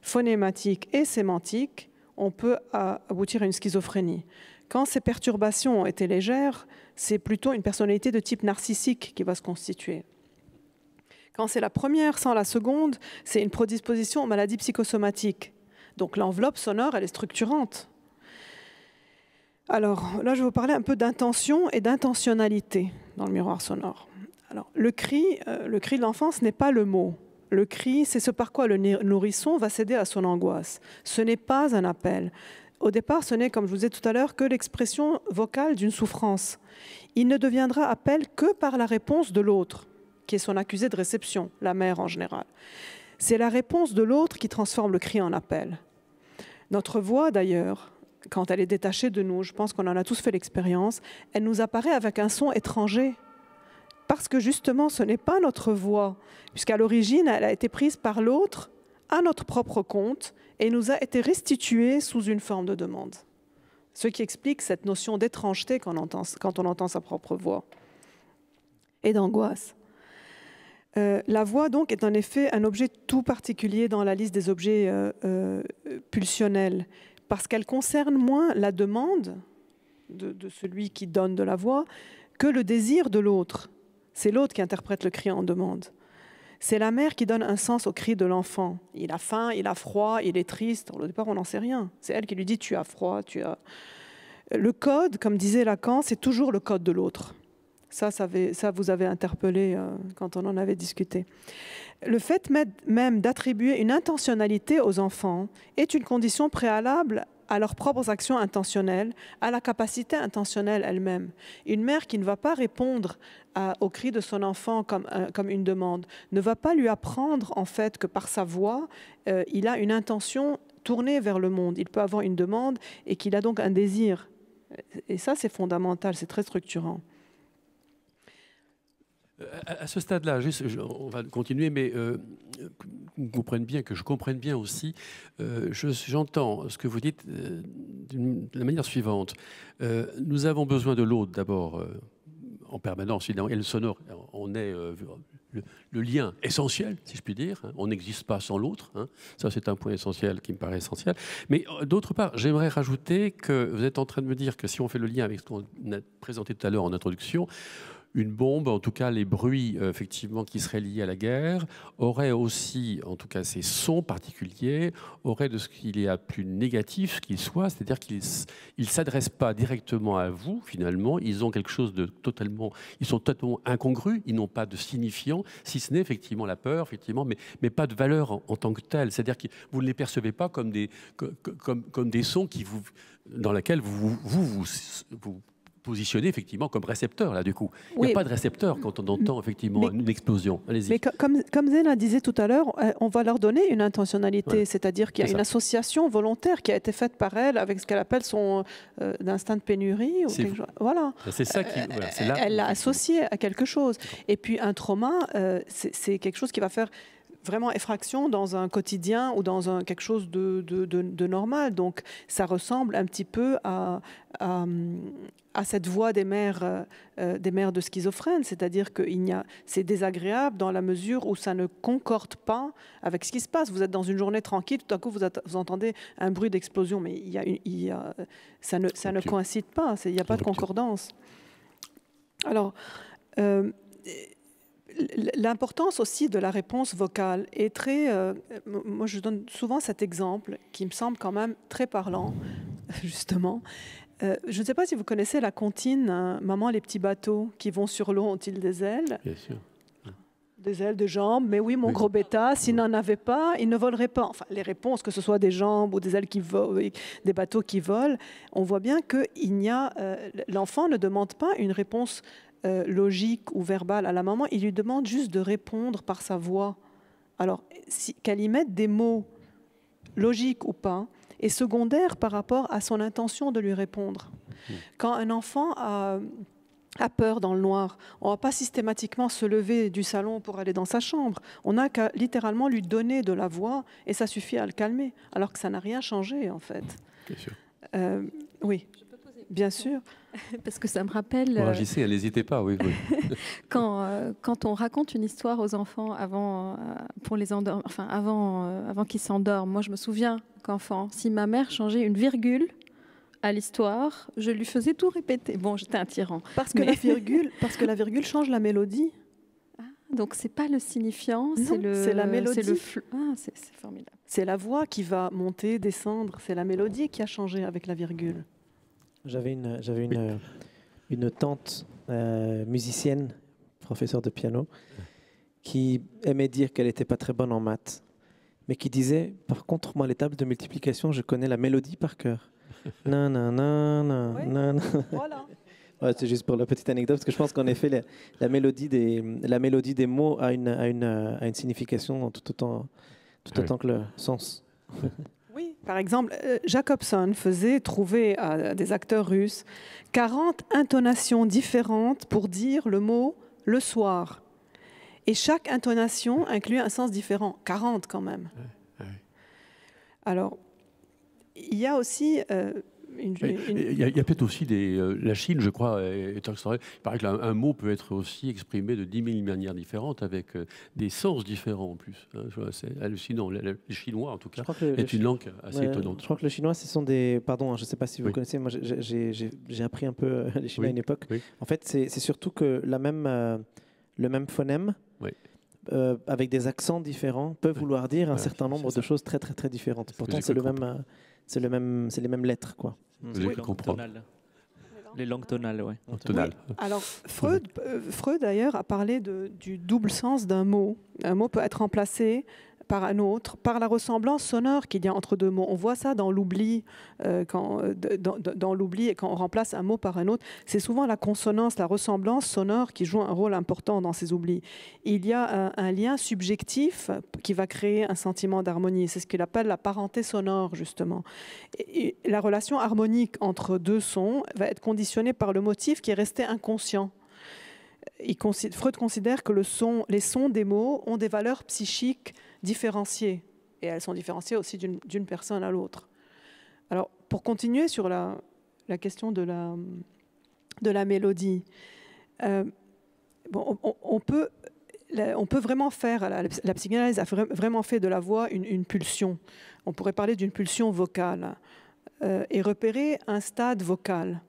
phonématiques et sémantiques, on peut aboutir à une schizophrénie. Quand ces perturbations ont été légères, c'est plutôt une personnalité de type narcissique qui va se constituer. Quand c'est la première sans la seconde, c'est une prédisposition aux maladies psychosomatiques. Donc l'enveloppe sonore, elle est structurante. Alors là, je vais vous parler un peu d'intention et d'intentionnalité dans le miroir sonore. Alors, le cri de l'enfant, ce n'est pas le mot. Le cri, c'est ce par quoi le nourrisson va céder à son angoisse. Ce n'est pas un appel. Au départ, ce n'est, comme je vous disais tout à l'heure, que l'expression vocale d'une souffrance. Il ne deviendra appel que par la réponse de l'autre, qui est son accusé de réception, la mère en général. C'est la réponse de l'autre qui transforme le cri en appel. Notre voix, d'ailleurs, quand elle est détachée de nous, je pense qu'on en a tous fait l'expérience, elle nous apparaît avec un son étranger. Parce que justement, ce n'est pas notre voix, puisqu'à l'origine, elle a été prise par l'autre à notre propre compte et nous a été restituée sous une forme de demande. Ce qui explique cette notion d'étrangeté quand on entend sa propre voix et d'angoisse. La voix, donc, est en effet un objet tout particulier dans la liste des objets pulsionnels, parce qu'elle concerne moins la demande de celui qui donne de la voix que le désir de l'autre. C'est l'autre qui interprète le cri en demande. C'est la mère qui donne un sens au cri de l'enfant. Il a faim, il a froid, il est triste. Au départ, on n'en sait rien. C'est elle qui lui dit « tu as froid, tu as… » Le code, comme disait Lacan, c'est toujours le code de l'autre. Ça, vous avez interpellé quand on en avait discuté. Le fait même d'attribuer une intentionnalité aux enfants est une condition préalable à leurs propres actions intentionnelles, à la capacité intentionnelle elle-même. Une mère qui ne va pas répondre au cri de son enfant comme une demande, ne va pas lui apprendre en fait que par sa voix, il a une intention tournée vers le monde. Il peut avoir une demande et qu'il a donc un désir. Et ça, c'est fondamental, c'est très structurant. À ce stade-là, on va continuer, mais que je comprenne bien aussi, j'entends ce que vous dites de la manière suivante. Nous avons besoin de l'autre d'abord en permanence, évidemment, et le sonore, on est le lien essentiel, si je puis dire. On n'existe pas sans l'autre. Ça, c'est un point essentiel qui me paraît essentiel. Mais d'autre part, j'aimerais rajouter que vous êtes en train de me dire que si on fait le lien avec ce qu'on a présenté tout à l'heure en introduction, une bombe, en tout cas les bruits effectivement qui seraient liés à la guerre, aurait aussi, en tout cas ces sons particuliers, aurait de ce qu'il y a plus négatif qu'il soit, c'est-à-dire qu'ils ne s'adressent pas directement à vous finalement, ils ont quelque chose de totalement, ils sont totalement incongrus, ils n'ont pas de signifiant, si ce n'est effectivement la peur, effectivement, mais pas de valeur en tant que telle, c'est-à-dire que vous ne les percevez pas comme des sons qui dans lesquels vous positionné effectivement comme récepteur, là, du coup. Il n'y a pas de récepteur quand on entend effectivement une explosion. Allez-y. Mais comme Zéna disait tout à l'heure, on va leur donner une intentionnalité, c'est-à-dire qu'il y a une association volontaire qui a été faite par elle avec ce qu'elle appelle son instinct de pénurie. Voilà. C'est ça qui... Voilà, elle l'a associé à quelque chose. Et puis un trauma, c'est quelque chose qui va faire vraiment effraction dans un quotidien ou dans quelque chose de normal. Donc ça ressemble un petit peu à cette voie des mères de schizophrènes, c'est-à-dire que c'est désagréable dans la mesure où ça ne concorde pas avec ce qui se passe. Vous êtes dans une journée tranquille, tout à coup vous entendez un bruit d'explosion, mais ça ne coïncide pas, il n'y a pas de concordance. Alors, l'importance aussi de la réponse vocale est très... moi, je donne souvent cet exemple qui me semble quand même très parlant, justement. Je ne sais pas si vous connaissez la comptine « Maman, les petits bateaux qui vont sur l'eau ont-ils des ailes ?» Bien sûr. Des ailes, des jambes, mais oui, mon gros bêta, s'il n'en avait pas, il ne volerait pas. Enfin, les réponses, que ce soit des jambes ou des ailes qui volent, des bateaux qui volent, on voit bien que l'enfant ne demande pas une réponse logique ou verbale à la maman, il lui demande juste de répondre par sa voix. Alors, qu'elle y mette des mots logiques ou pas, est secondaire par rapport à son intention de lui répondre. Quand un enfant a peur dans le noir, on ne va pas systématiquement se lever du salon pour aller dans sa chambre. On n'a qu'à littéralement lui donner de la voix et ça suffit à le calmer, alors que ça n'a rien changé en fait. Bien sûr. Oui. Bien sûr. Parce que ça me rappelle... Réagissez, n'hésitez pas, oui. Quand on raconte une histoire aux enfants avant qu'ils s'endorment, moi je me souviens qu'enfant, si ma mère changeait une virgule à l'histoire, je lui faisais tout répéter. Bon, j'étais un tyran. Parce que la virgule change la mélodie. Donc c'est pas le signifiant, c'est la mélodie. C'est formidable. C'est la voix qui va monter, descendre. C'est la mélodie qui a changé avec la virgule. J'avais une tante musicienne, professeure de piano, qui aimait dire qu'elle n'était pas très bonne en maths, mais qui disait, par contre, moi, les tables de multiplication, je connais la mélodie par cœur. Non, non, non, non, non. Voilà. Ouais, c'est juste pour la petite anecdote, parce que je pense qu'en effet, la mélodie des mots a une signification tout autant que le sens. Oui, par exemple, Jacobson faisait trouver à des acteurs russes 40 intonations différentes pour dire le mot « le soir ». Et chaque intonation incluait un sens différent. 40 quand même. Alors, il y a aussi... Il y a peut-être aussi la Chine, je crois, est extraordinaire. Il paraît qu'un mot peut être aussi exprimé de 10 000 manières différentes, avec des sens différents en plus. C'est hallucinant. Les Chinois, en tout cas, est une langue assez étonnante. Je crois que le chinois, ce sont des... Pardon, je ne sais pas si vous connaissez, moi j'ai appris un peu les Chinois à une époque. Oui. En fait, c'est surtout que le même phonème, avec des accents différents, peut vouloir dire un certain nombre de choses très, très, très différentes. Pourtant, c'est les mêmes lettres, quoi. Les langues tonales, oui. Tonales. Oui. Alors, Freud d'ailleurs, a parlé du double sens d'un mot. Un mot peut être remplacé par un autre, par la ressemblance sonore qu'il y a entre deux mots. On voit ça dans l'oubli, dans l'oubli, et quand on remplace un mot par un autre, c'est souvent la consonance, la ressemblance sonore qui joue un rôle important dans ces oublis. Il y a un lien subjectif qui va créer un sentiment d'harmonie. C'est ce qu'il appelle la parenté sonore, justement. Et la relation harmonique entre deux sons va être conditionnée par le motif qui est resté inconscient. Freud considère que les sons des mots ont des valeurs psychiques différenciées, et elles sont différenciées aussi d'une personne à l'autre. Alors, pour continuer sur la question de la mélodie, Bon, on peut vraiment faire, la psychanalyse a vraiment fait de la voix une pulsion. On pourrait parler d'une pulsion vocale et repérer un stade vocal.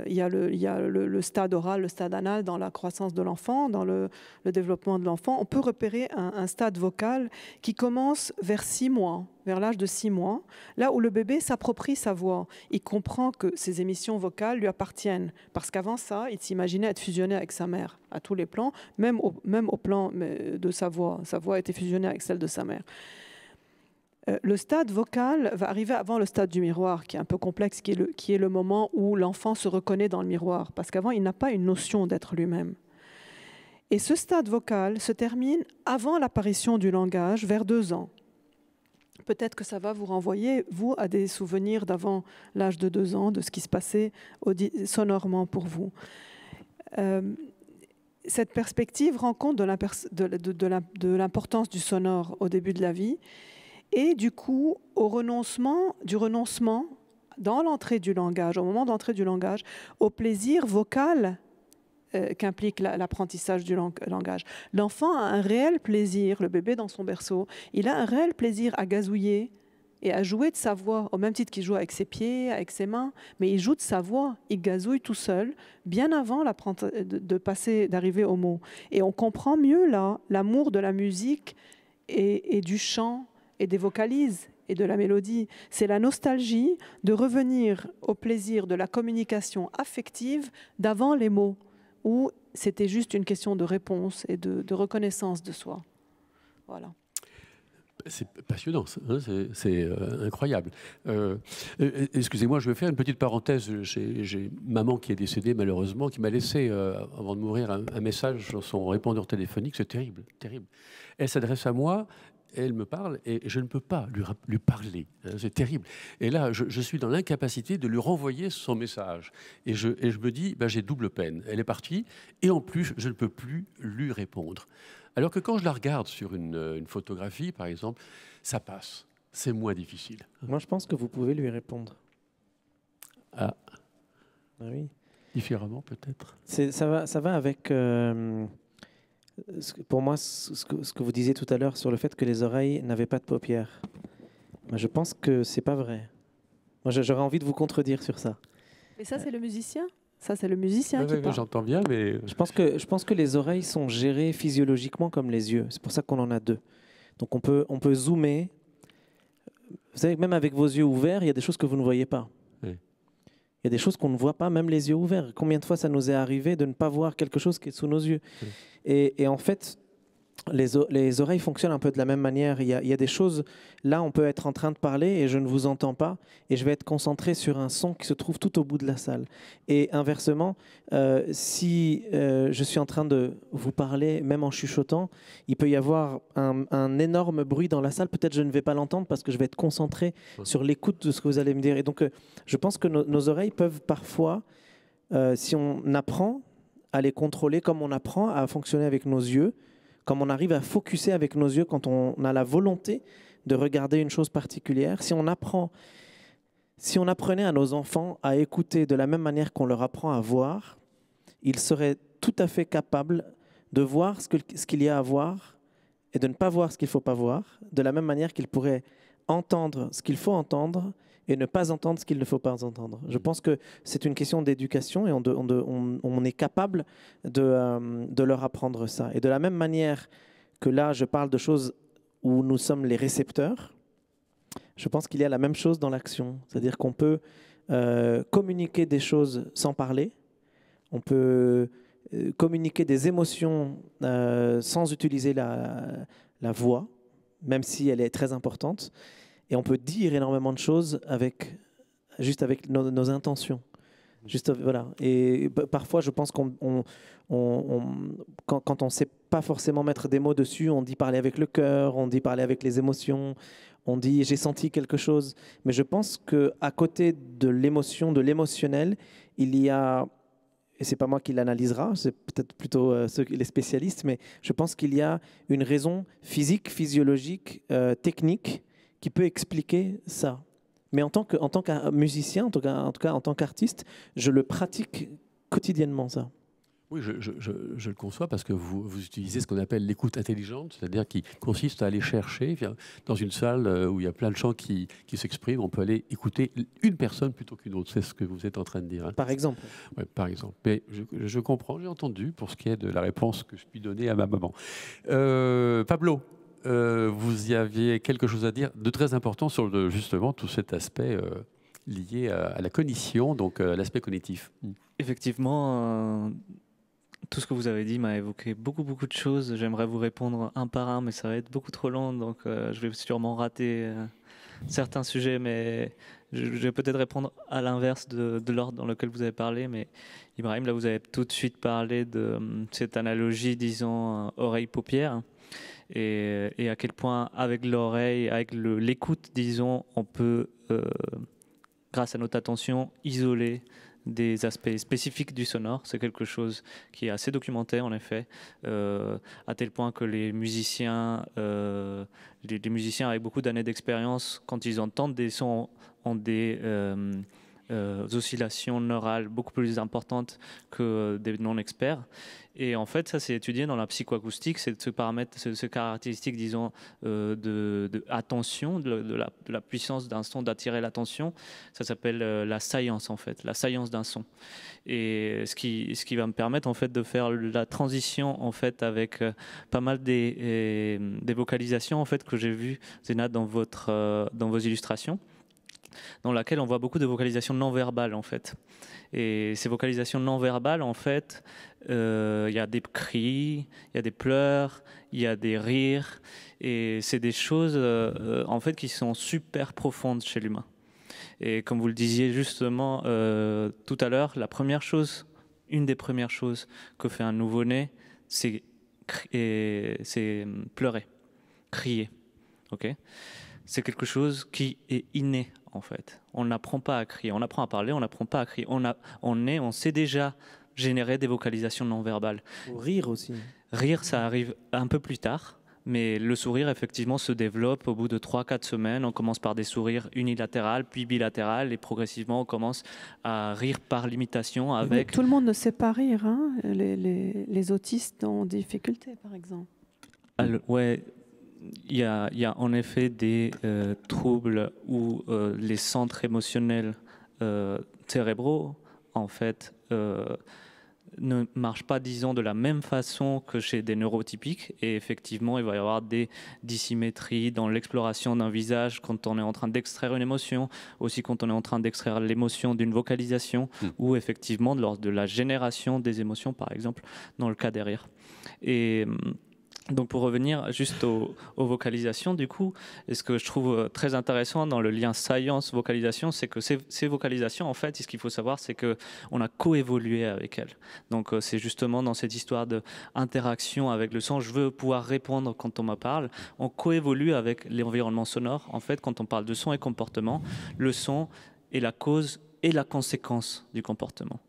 Il y a le stade oral, le stade anal dans la croissance de l'enfant, dans le développement de l'enfant. On peut repérer un stade vocal qui commence vers 6 mois, vers l'âge de 6 mois, là où le bébé s'approprie sa voix. Il comprend que ses émissions vocales lui appartiennent, parce qu'avant ça, il s'imaginait être fusionné avec sa mère, à tous les plans, même au plan de sa voix. Sa voix était fusionnée avec celle de sa mère. Le stade vocal va arriver avant le stade du miroir, qui est un peu complexe, qui est le moment où l'enfant se reconnaît dans le miroir, parce qu'avant, il n'a pas une notion d'être lui-même. Et ce stade vocal se termine avant l'apparition du langage, vers 2 ans. Peut-être que ça va vous renvoyer, vous, à des souvenirs d'avant l'âge de 2 ans, de ce qui se passait sonorement pour vous. Cette perspective rend compte de l'importance du sonore au début de la vie, et du coup, du renoncement dans l'entrée du langage, au moment d'entrée du langage, au plaisir vocal qu'implique l'apprentissage du langage. L'enfant a un réel plaisir, le bébé dans son berceau, il a un réel plaisir à gazouiller et à jouer de sa voix, au même titre qu'il joue avec ses pieds, avec ses mains, mais il joue de sa voix, il gazouille tout seul, bien avant d'arriver au mot. Et on comprend mieux là l'amour de la musique et du chant, et des vocalises et de la mélodie. C'est la nostalgie de revenir au plaisir de la communication affective d'avant les mots, où c'était juste une question de réponse et de reconnaissance de soi. Voilà. C'est passionnant, hein, c'est incroyable. Excusez-moi, je vais faire une petite parenthèse. J'ai maman qui est décédée malheureusement, qui m'a laissé, avant de mourir, un message sur son répondeur téléphonique. C'est terrible, terrible. Elle s'adresse à moi. Elle me parle et je ne peux pas lui parler. C'est terrible. Et là, je suis dans l'incapacité de lui renvoyer son message. Et je me dis, j'ai double peine. Elle est partie et en plus, je ne peux plus lui répondre. Alors que quand je la regarde sur une photographie, par exemple, ça passe. C'est moins difficile. Moi, je pense que vous pouvez lui répondre. Ah. Oui. Différemment, peut-être. Ça va avec... pour moi, ce que vous disiez tout à l'heure sur le fait que les oreilles n'avaient pas de paupières, je pense que c'est pas vrai. Moi, j'aurais envie de vous contredire sur ça. Mais ça, c'est le musicien. Ça, c'est le musicien qui parle. J'entends bien, mais... Je pense que les oreilles sont gérées physiologiquement comme les yeux. C'est pour ça qu'on en a 2. Donc, on peut zoomer. Vous savez, même avec vos yeux ouverts, il y a des choses que vous ne voyez pas. Oui. Il y a des choses qu'on ne voit pas, même les yeux ouverts. Combien de fois ça nous est arrivé de ne pas voir quelque chose qui est sous nos yeux? Oui. Et en fait, les oreilles fonctionnent un peu de la même manière. Il y a des choses, là, on peut être en train de parler et je ne vous entends pas et je vais être concentré sur un son qui se trouve tout au bout de la salle. Et inversement, si je suis en train de vous parler, même en chuchotant, il peut y avoir un énorme bruit dans la salle. Peut-être je ne vais pas l'entendre parce que je vais être concentré sur l'écoute de ce que vous allez me dire. Et donc, je pense que nos oreilles peuvent parfois, si on apprend à les contrôler, comme on apprend à fonctionner avec nos yeux, comme on arrive à focuser avec nos yeux quand on a la volonté de regarder une chose particulière, si on apprenait à nos enfants à écouter de la même manière qu'on leur apprend à voir, ils seraient tout à fait capables de voir ce qu'il y a à voir et de ne pas voir ce qu'il ne faut pas voir, de la même manière qu'ils pourraient entendre ce qu'il faut entendre et ne pas entendre ce qu'il ne faut pas entendre. Je pense que c'est une question d'éducation et on est capable de leur apprendre ça. Et de la même manière que là, je parle de choses où nous sommes les récepteurs, je pense qu'il y a la même chose dans l'action. C'est-à-dire qu'on peut communiquer des choses sans parler, on peut communiquer des émotions sans utiliser la voix, même si elle est très importante. Et on peut dire énormément de choses juste avec nos intentions. Juste, voilà. Et parfois, je pense quand on ne sait pas forcément mettre des mots dessus, on dit parler avec le cœur, on dit parler avec les émotions, on dit j'ai senti quelque chose. Mais je pense qu'à côté de l'émotion, de l'émotionnel, il y a, et ce n'est pas moi qui l'analysera, c'est peut-être plutôt les spécialistes, mais je pense qu'il y a une raison physique, physiologique, technique qui peut expliquer ça. Mais en tant que musicien, en tout cas en tant qu'artiste, je le pratique quotidiennement, ça. Oui, je le conçois parce que vous utilisez ce qu'on appelle l'écoute intelligente, c'est-à-dire qui consiste à aller chercher dans une salle où il y a plein de gens qui s'expriment, on peut aller écouter une personne plutôt qu'une autre. C'est ce que vous êtes en train de dire. Hein. Par exemple. Ouais, par exemple. Mais je comprends, j'ai entendu pour ce qui est de la réponse que je puis donner à ma maman. Pablo, vous y aviez quelque chose à dire de très important sur justement tout cet aspect lié à la cognition, donc l'aspect cognitif. Effectivement, tout ce que vous avez dit m'a évoqué beaucoup de choses. J'aimerais vous répondre un par un, mais ça va être beaucoup trop long, donc je vais sûrement rater certains sujets, mais je vais peut-être répondre à l'inverse de l'ordre dans lequel vous avez parlé. Mais Ibrahim, là, vous avez tout de suite parlé de cette analogie, disons, oreille-paupière, et à quel point, avec l'oreille, avec l'écoute, disons, on peut, grâce à notre attention, isoler des aspects spécifiques du sonore. C'est quelque chose qui est assez documenté en effet, à tel point que les musiciens avec beaucoup d'années d'expérience, quand ils entendent des sons, ont des oscillations neurales beaucoup plus importantes que des non-experts. Et en fait, ça c'est étudié dans la psychoacoustique, c'est ce paramètre, ce caractéristique, disons, de attention, de la puissance d'un son, d'attirer l'attention. Ça s'appelle la science en fait, la science d'un son. Et ce qui va me permettre en fait de faire la transition en fait avec pas mal des vocalisations en fait que j'ai vues, Zena, dans vos illustrations, dans laquelle on voit beaucoup de vocalisations non verbales en fait. Et ces vocalisations non verbales, en fait, il y a des cris, il y a des pleurs, il y a des rires, et c'est des choses en fait qui sont super profondes chez l'humain. Et comme vous le disiez justement tout à l'heure, une des premières choses que fait un nouveau-né, c'est pleurer, crier. Ok ? C'est quelque chose qui est inné en fait. On n'apprend pas à crier, on apprend à parler, on n'apprend pas à crier. On sait déjà générer des vocalisations non verbales. Ou rire aussi. Rire, ça arrive un peu plus tard, mais le sourire effectivement se développe au bout de 3-4 semaines. On commence par des sourires unilatérales, puis bilatérales, et progressivement on commence à rire par l'imitation avec... Tout le monde ne sait pas rire, hein. Les autistes ont des difficultés par exemple. Alors, ouais. Il y a en effet des troubles où les centres émotionnels cérébraux, en fait, ne marchent pas, disons, de la même façon que chez des neurotypiques. Et effectivement, il va y avoir des dissymétries dans l'exploration d'un visage quand on est en train d'extraire une émotion, aussi quand on est en train d'extraire l'émotion d'une vocalisation, ou effectivement lors de la génération des émotions, par exemple, dans le cas des rires. Et... donc pour revenir juste aux vocalisations, du coup, et ce que je trouve très intéressant dans le lien science-vocalisation, c'est que ces vocalisations, en fait, ce qu'il faut savoir, c'est qu'on a coévolué avec elles. Donc c'est justement dans cette histoire d'interaction avec le son, je veux pouvoir répondre quand on me parle, on coévolue avec l'environnement sonore. En fait, quand on parle de son et comportement, le son est la cause et la conséquence du comportement.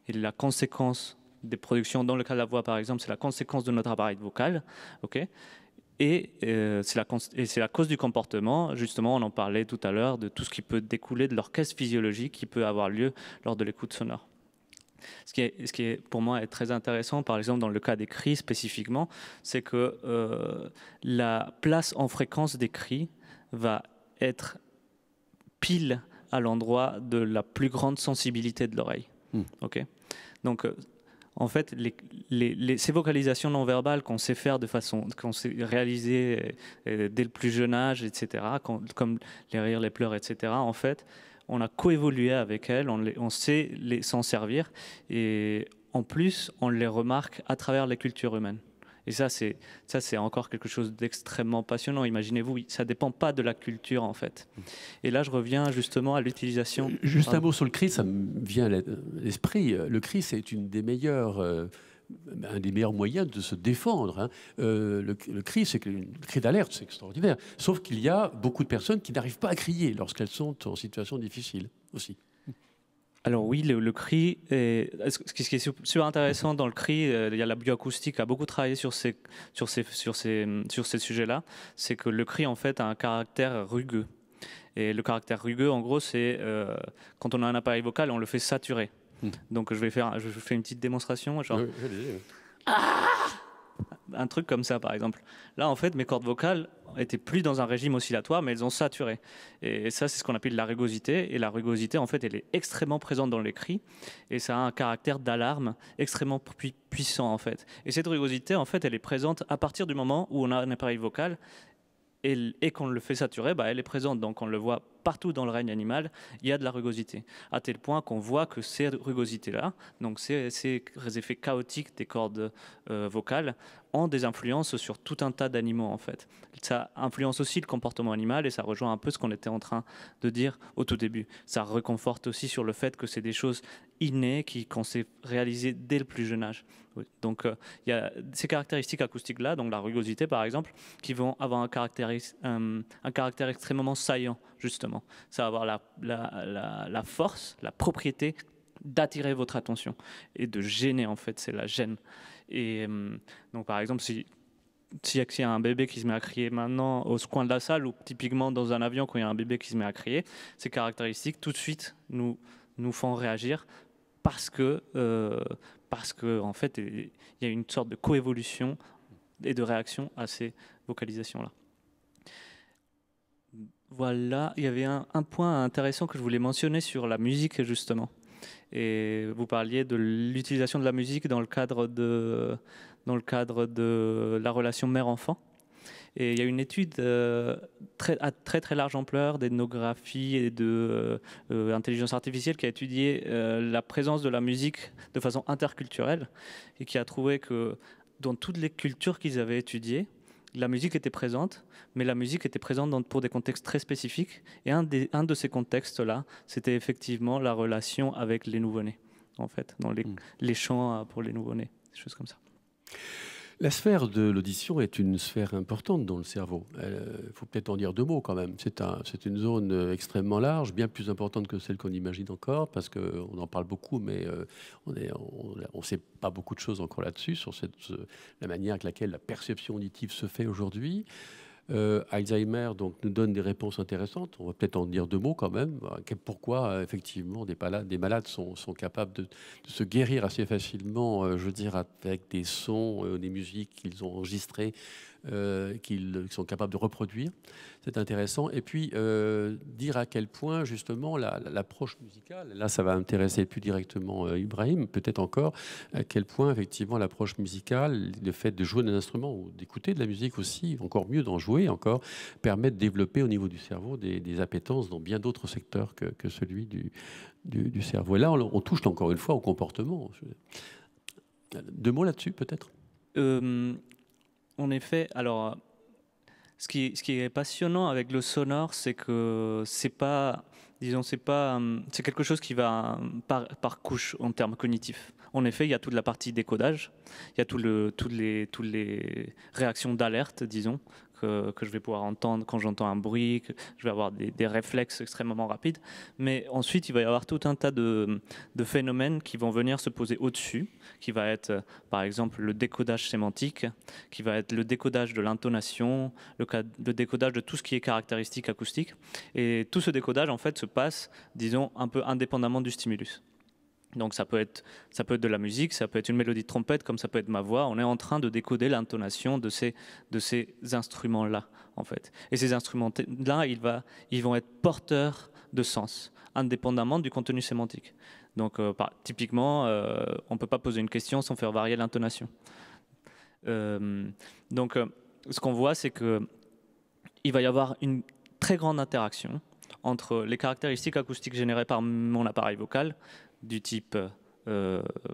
Et la conséquence des productions, dans le cas de la voix par exemple, c'est la conséquence de notre appareil vocal, ok, et c'est la cause du comportement. Justement, on en parlait tout à l'heure de tout ce qui peut découler de l'orchestre physiologique qui peut avoir lieu lors de l'écoute sonore. Ce qui est pour moi est très intéressant, par exemple dans le cas des cris spécifiquement, c'est que la place en fréquence des cris va être pile à l'endroit de la plus grande sensibilité de l'oreille. Ok, donc en fait, ces vocalisations non verbales qu'on sait faire qu'on sait réaliser dès le plus jeune âge, etc., comme les rires, les pleurs, etc., en fait, on a coévolué avec elles, on sait s'en servir, et en plus, on les remarque à travers les cultures humaines. Et ça, c'est encore quelque chose d'extrêmement passionnant. Imaginez-vous, ça ne dépend pas de la culture, en fait. Et là, je reviens justement à l'utilisation... Juste un mot sur le cri, ça me vient à l'esprit. Le cri, c'est un des meilleurs moyens de se défendre. Hein. Le cri, le cri d'alerte, c'est extraordinaire. Sauf qu'il y a beaucoup de personnes qui n'arrivent pas à crier lorsqu'elles sont en situation difficile aussi. Alors oui, le cri, ce qui est super intéressant dans le cri, il y a la bioacoustique qui a beaucoup travaillé sur ces sujets-là, c'est que le cri en fait a un caractère rugueux. Et le caractère rugueux, en gros, c'est quand on a un appareil vocal, on le fait saturer. Donc je fais une petite démonstration, genre un truc comme ça par exemple. Là en fait mes cordes vocales étaient plus dans un régime oscillatoire, mais elles ont saturé. Et ça c'est ce qu'on appelle la rugosité. Et la rugosité en fait elle est extrêmement présente dans les cris et ça a un caractère d'alarme extrêmement puissant en fait. Et cette rugosité en fait elle est présente à partir du moment où on a un appareil vocal et qu'on le fait saturer, elle est présente. Donc on le voit partout dans le règne animal, il y a de la rugosité. À tel point qu'on voit que ces rugosités-là, donc ces effets chaotiques des cordes vocales, ont des influences sur tout un tas d'animaux en fait. Ça influence aussi le comportement animal et ça rejoint un peu ce qu'on était en train de dire au tout début. Ça réconforte aussi sur le fait que c'est des choses innées qu'on sait réaliser dès le plus jeune âge. Donc il y a ces caractéristiques acoustiques-là, donc la rugosité par exemple, qui vont avoir un caractère extrêmement saillant justement. Ça va avoir la force, la propriété d'attirer votre attention et de gêner en fait, c'est la gêne. Et donc par exemple s'il y a un bébé qui se met à crier maintenant au coin de la salle ou typiquement dans un avion quand il y a un bébé qui se met à crier, ces caractéristiques tout de suite nous font réagir parce que en fait il y a une sorte de coévolution et de réaction à ces vocalisations-là. Voilà, il y avait un point intéressant que je voulais mentionner sur la musique justement. Et vous parliez de l'utilisation de la musique dans le cadre de la relation mère-enfant. Et il y a une étude à très large ampleur d'ethnographie et d'intelligence artificielle qui a étudié la présence de la musique de façon interculturelle et qui a trouvé que dans toutes les cultures qu'ils avaient étudiées, la musique était présente, mais la musique était présente pour des contextes très spécifiques. Et un de ces contextes-là, c'était effectivement la relation avec les nouveau-nés, en fait, dans les chants pour les nouveau-nés, des choses comme ça. La sphère de l'audition est une sphère importante dans le cerveau. Il faut peut-être en dire deux mots quand même. C'est une zone extrêmement large, bien plus importante que celle qu'on imagine encore, parce qu'on en parle beaucoup, mais on ne sait pas beaucoup de choses encore là-dessus, sur la manière avec laquelle la perception auditive se fait aujourd'hui. Alzheimer donc, nous donne des réponses intéressantes. On va peut-être en dire deux mots quand même. Pourquoi, effectivement, des malades sont capables de se guérir assez facilement, je veux dire, avec des sons, des musiques qu'ils ont enregistrées, qu'ils sont capables de reproduire. C'est intéressant. Et puis, dire à quel point, justement, l'approche musicale, là, ça va intéresser plus directement Ibrahim, peut-être encore, à quel point, effectivement, l'approche musicale, le fait de jouer d'un instrument ou d'écouter de la musique aussi, encore mieux d'en jouer encore, permet de développer au niveau du cerveau des appétences dans bien d'autres secteurs que celui du cerveau. Et là, on touche encore une fois au comportement. Deux mots là-dessus, peut-être En effet, alors, ce qui est passionnant avec le sonore, c'est que c'est quelque chose qui va par couche en termes cognitifs. En effet, il y a toute la partie décodage, il y a toutes les réactions d'alerte, disons, que je vais pouvoir entendre quand j'entends un bruit, que je vais avoir des réflexes extrêmement rapides. Mais ensuite, il va y avoir tout un tas de phénomènes qui vont venir se poser au-dessus, qui va être, par exemple, le décodage sémantique, qui va être le décodage de l'intonation, le décodage de tout ce qui est caractéristique acoustique. Et tout ce décodage, en fait, se passe, disons, un peu indépendamment du stimulus. Donc ça peut être de la musique, ça peut être une mélodie de trompette, comme ça peut être ma voix. On est en train de décoder l'intonation de ces instruments-là, en fait. Et ces instruments-là, ils vont être porteurs de sens, indépendamment du contenu sémantique. Donc typiquement, on ne peut pas poser une question sans faire varier l'intonation. Donc ce qu'on voit, c'est qu'il va y avoir une très grande interaction entre les caractéristiques acoustiques générées par mon appareil vocal, du type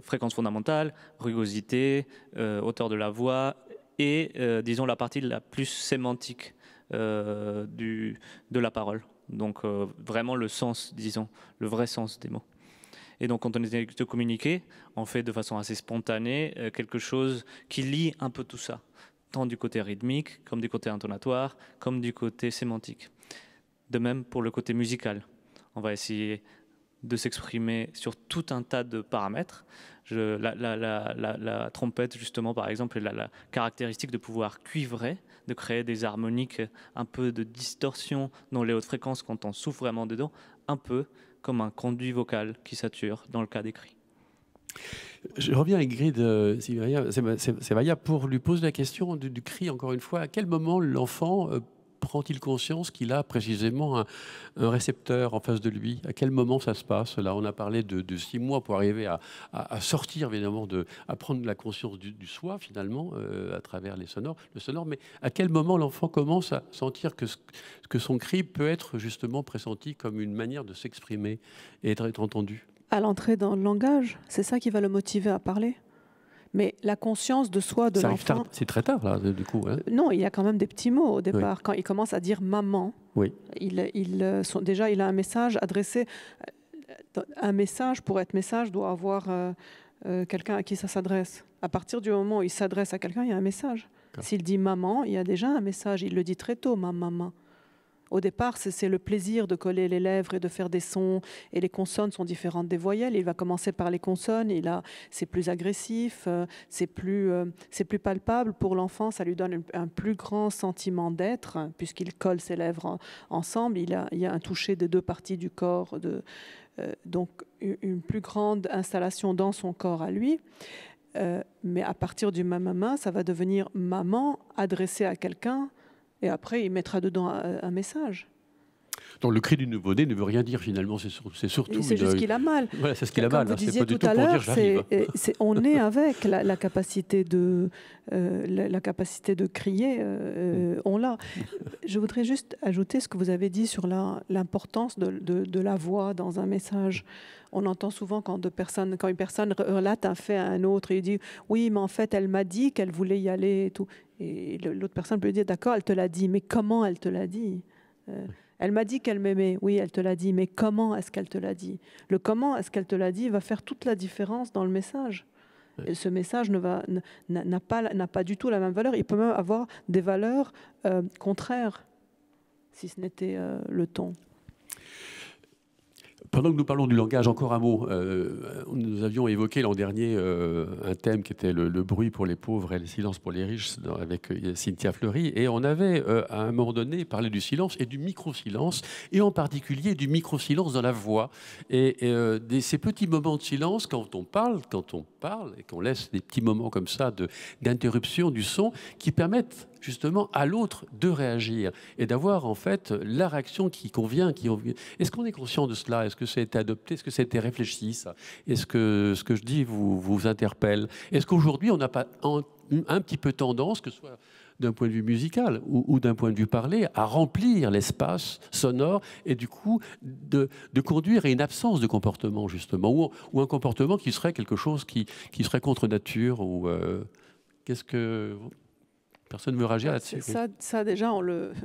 fréquence fondamentale, rugosité, hauteur de la voix et, disons, la partie la plus sémantique de la parole. Donc, vraiment le sens, disons, le vrai sens des mots. Et donc, quand on est de communiquer, on fait de façon assez spontanée quelque chose qui lie un peu tout ça, tant du côté rythmique, comme du côté intonatoire, comme du côté sémantique. De même pour le côté musical. On va essayer de s'exprimer sur tout un tas de paramètres. La trompette, justement, par exemple, la caractéristique de pouvoir cuivrer, de créer des harmoniques, un peu de distorsion dans les hautes fréquences quand on souffle vraiment dedans, un peu comme un conduit vocal qui sature dans le cas des cris. Je reviens à Ingrid Sevilla pour lui poser la question du cri, encore une fois. À quel moment l'enfant prend-il conscience qu'il a précisément un récepteur en face de lui? À quel moment ça se passe? Là, on a parlé de 6 mois pour arriver à sortir, évidemment, à prendre la conscience du soi, finalement, à travers le sonore. Mais à quel moment l'enfant commence à sentir que son cri peut être justement pressenti comme une manière de s'exprimer et être entendu? À l'entrée dans le langage, c'est ça qui va le motiver à parler. Mais la conscience de soi de Ça arrive l'enfant... tard, c'est très tard, là, du coup. Hein. Non, il y a quand même des petits mots au départ. Oui. Quand il commence à dire « maman oui. », déjà, il a un message adressé. Un message, pour être message, doit avoir quelqu'un à qui ça s'adresse. À partir du moment où il s'adresse à quelqu'un, il y a un message. S'il dit « maman », il y a déjà un message. Il le dit très tôt, « ma maman ». Au départ, c'est le plaisir de coller les lèvres et de faire des sons. Et les consonnes sont différentes des voyelles. Il va commencer par les consonnes. C'est plus agressif, c'est plus palpable pour l'enfant. Ça lui donne un plus grand sentiment d'être, puisqu'il colle ses lèvres ensemble. Il y a un toucher des deux parties du corps, donc une plus grande installation dans son corps à lui. Mais à partir du maman, ça va devenir maman adressée à quelqu'un. Et après, il mettra dedans un message. Donc le cri du nouveau-né ne veut rien dire finalement, c'est surtout... C'est juste qu'il a mal. Voilà, c'est ce qu'il a mal. Comme vous disiez pas du tout tout à pour dire l'heure, j'arrive. On est avec la capacité de crier, on l'a. Je voudrais juste ajouter ce que vous avez dit sur l'importance de la voix dans un message. On entend souvent quand une personne relate un fait à un autre, et il dit « oui, mais en fait, elle m'a dit qu'elle voulait y aller » et tout. Et l'autre personne peut dire « d'accord, elle te l'a dit, mais comment elle te l'a dit ?» Elle m'a dit qu'elle m'aimait. Oui, elle te l'a dit, mais comment est-ce qu'elle te l'a dit? Le comment est-ce qu'elle te l'a dit va faire toute la différence dans le message. Et ce message n'a pas du tout la même valeur. Il peut même avoir des valeurs contraires, si ce n'était le ton. Pendant que nous parlons du langage, encore un mot. Nous avions évoqué l'an dernier un thème qui était le bruit pour les pauvres et le silence pour les riches avec Cynthia Fleury. Et on avait, à un moment donné, parlé du silence et du micro-silence, et en particulier du micro-silence dans la voix. Et ces petits moments de silence, quand on parle, et qu'on laisse des petits moments comme ça d'interruption du son, qui permettent justement à l'autre de réagir et d'avoir en fait la réaction qui convient. Est-ce qu'on est conscient de cela? Est-ce que ça a été adopté? Est-ce que ça a été réfléchi, ça? Est-ce que ce que je dis vous interpelle? Est-ce qu'aujourd'hui on n'a pas un petit peu tendance, que ce soit d'un point de vue musical ou d'un point de vue parlé, à remplir l'espace sonore et du coup de conduire à une absence de comportement justement, ou un comportement qui serait quelque chose qui serait contre nature, ou qu'est-ce que... Personne ne veut réagir là-dessus. Ça déjà,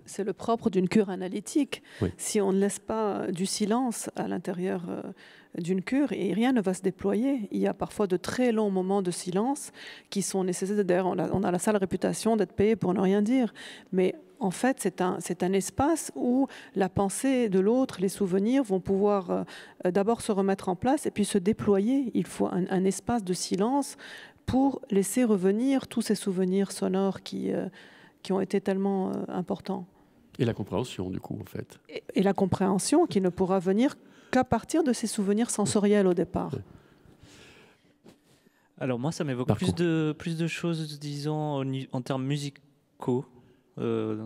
c'est le propre d'une cure analytique. Oui. Si on ne laisse pas du silence à l'intérieur d'une cure, et rien ne va se déployer. Il y a parfois de très longs moments de silence qui sont nécessaires. D'ailleurs, on a la sale réputation d'être payé pour ne rien dire. Mais en fait, c'est un espace où la pensée de l'autre, les souvenirs vont pouvoir d'abord se remettre en place et puis se déployer. Il faut un espace de silence pour laisser revenir tous ces souvenirs sonores qui ont été tellement importants. Et la compréhension, du coup, en fait. Et la compréhension qui ne pourra venir qu'à partir de ces souvenirs sensoriels au départ. Alors moi, ça m'évoque plus de choses, disons, en termes musicaux. Je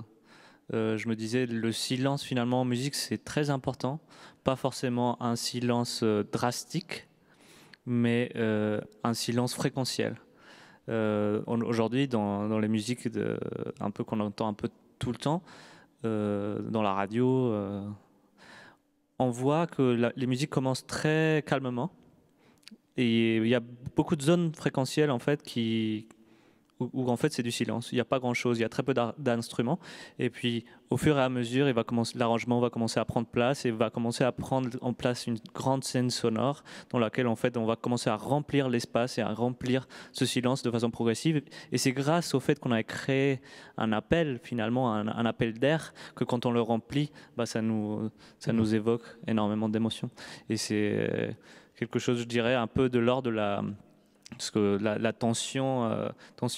me disais, le silence, finalement, en musique, c'est très important. Pas forcément un silence drastique, mais un silence fréquentiel. Aujourd'hui, dans les musiques un peu qu'on entend un peu tout le temps, dans la radio, on voit que les musiques commencent très calmement, et il y a beaucoup de zones fréquentielles en fait où en fait c'est du silence. Il n'y a pas grand-chose, il y a très peu d'instruments. Et puis au fur et à mesure, l'arrangement va commencer à prendre place et va commencer à prendre en place une grande scène sonore dans laquelle en fait on va commencer à remplir l'espace et à remplir ce silence de façon progressive. Et c'est grâce au fait qu'on a créé un appel, finalement un appel d'air, que quand on le remplit, ça nous évoque énormément d'émotions. Et c'est quelque chose, je dirais, un peu de l'ordre de parce que la tension,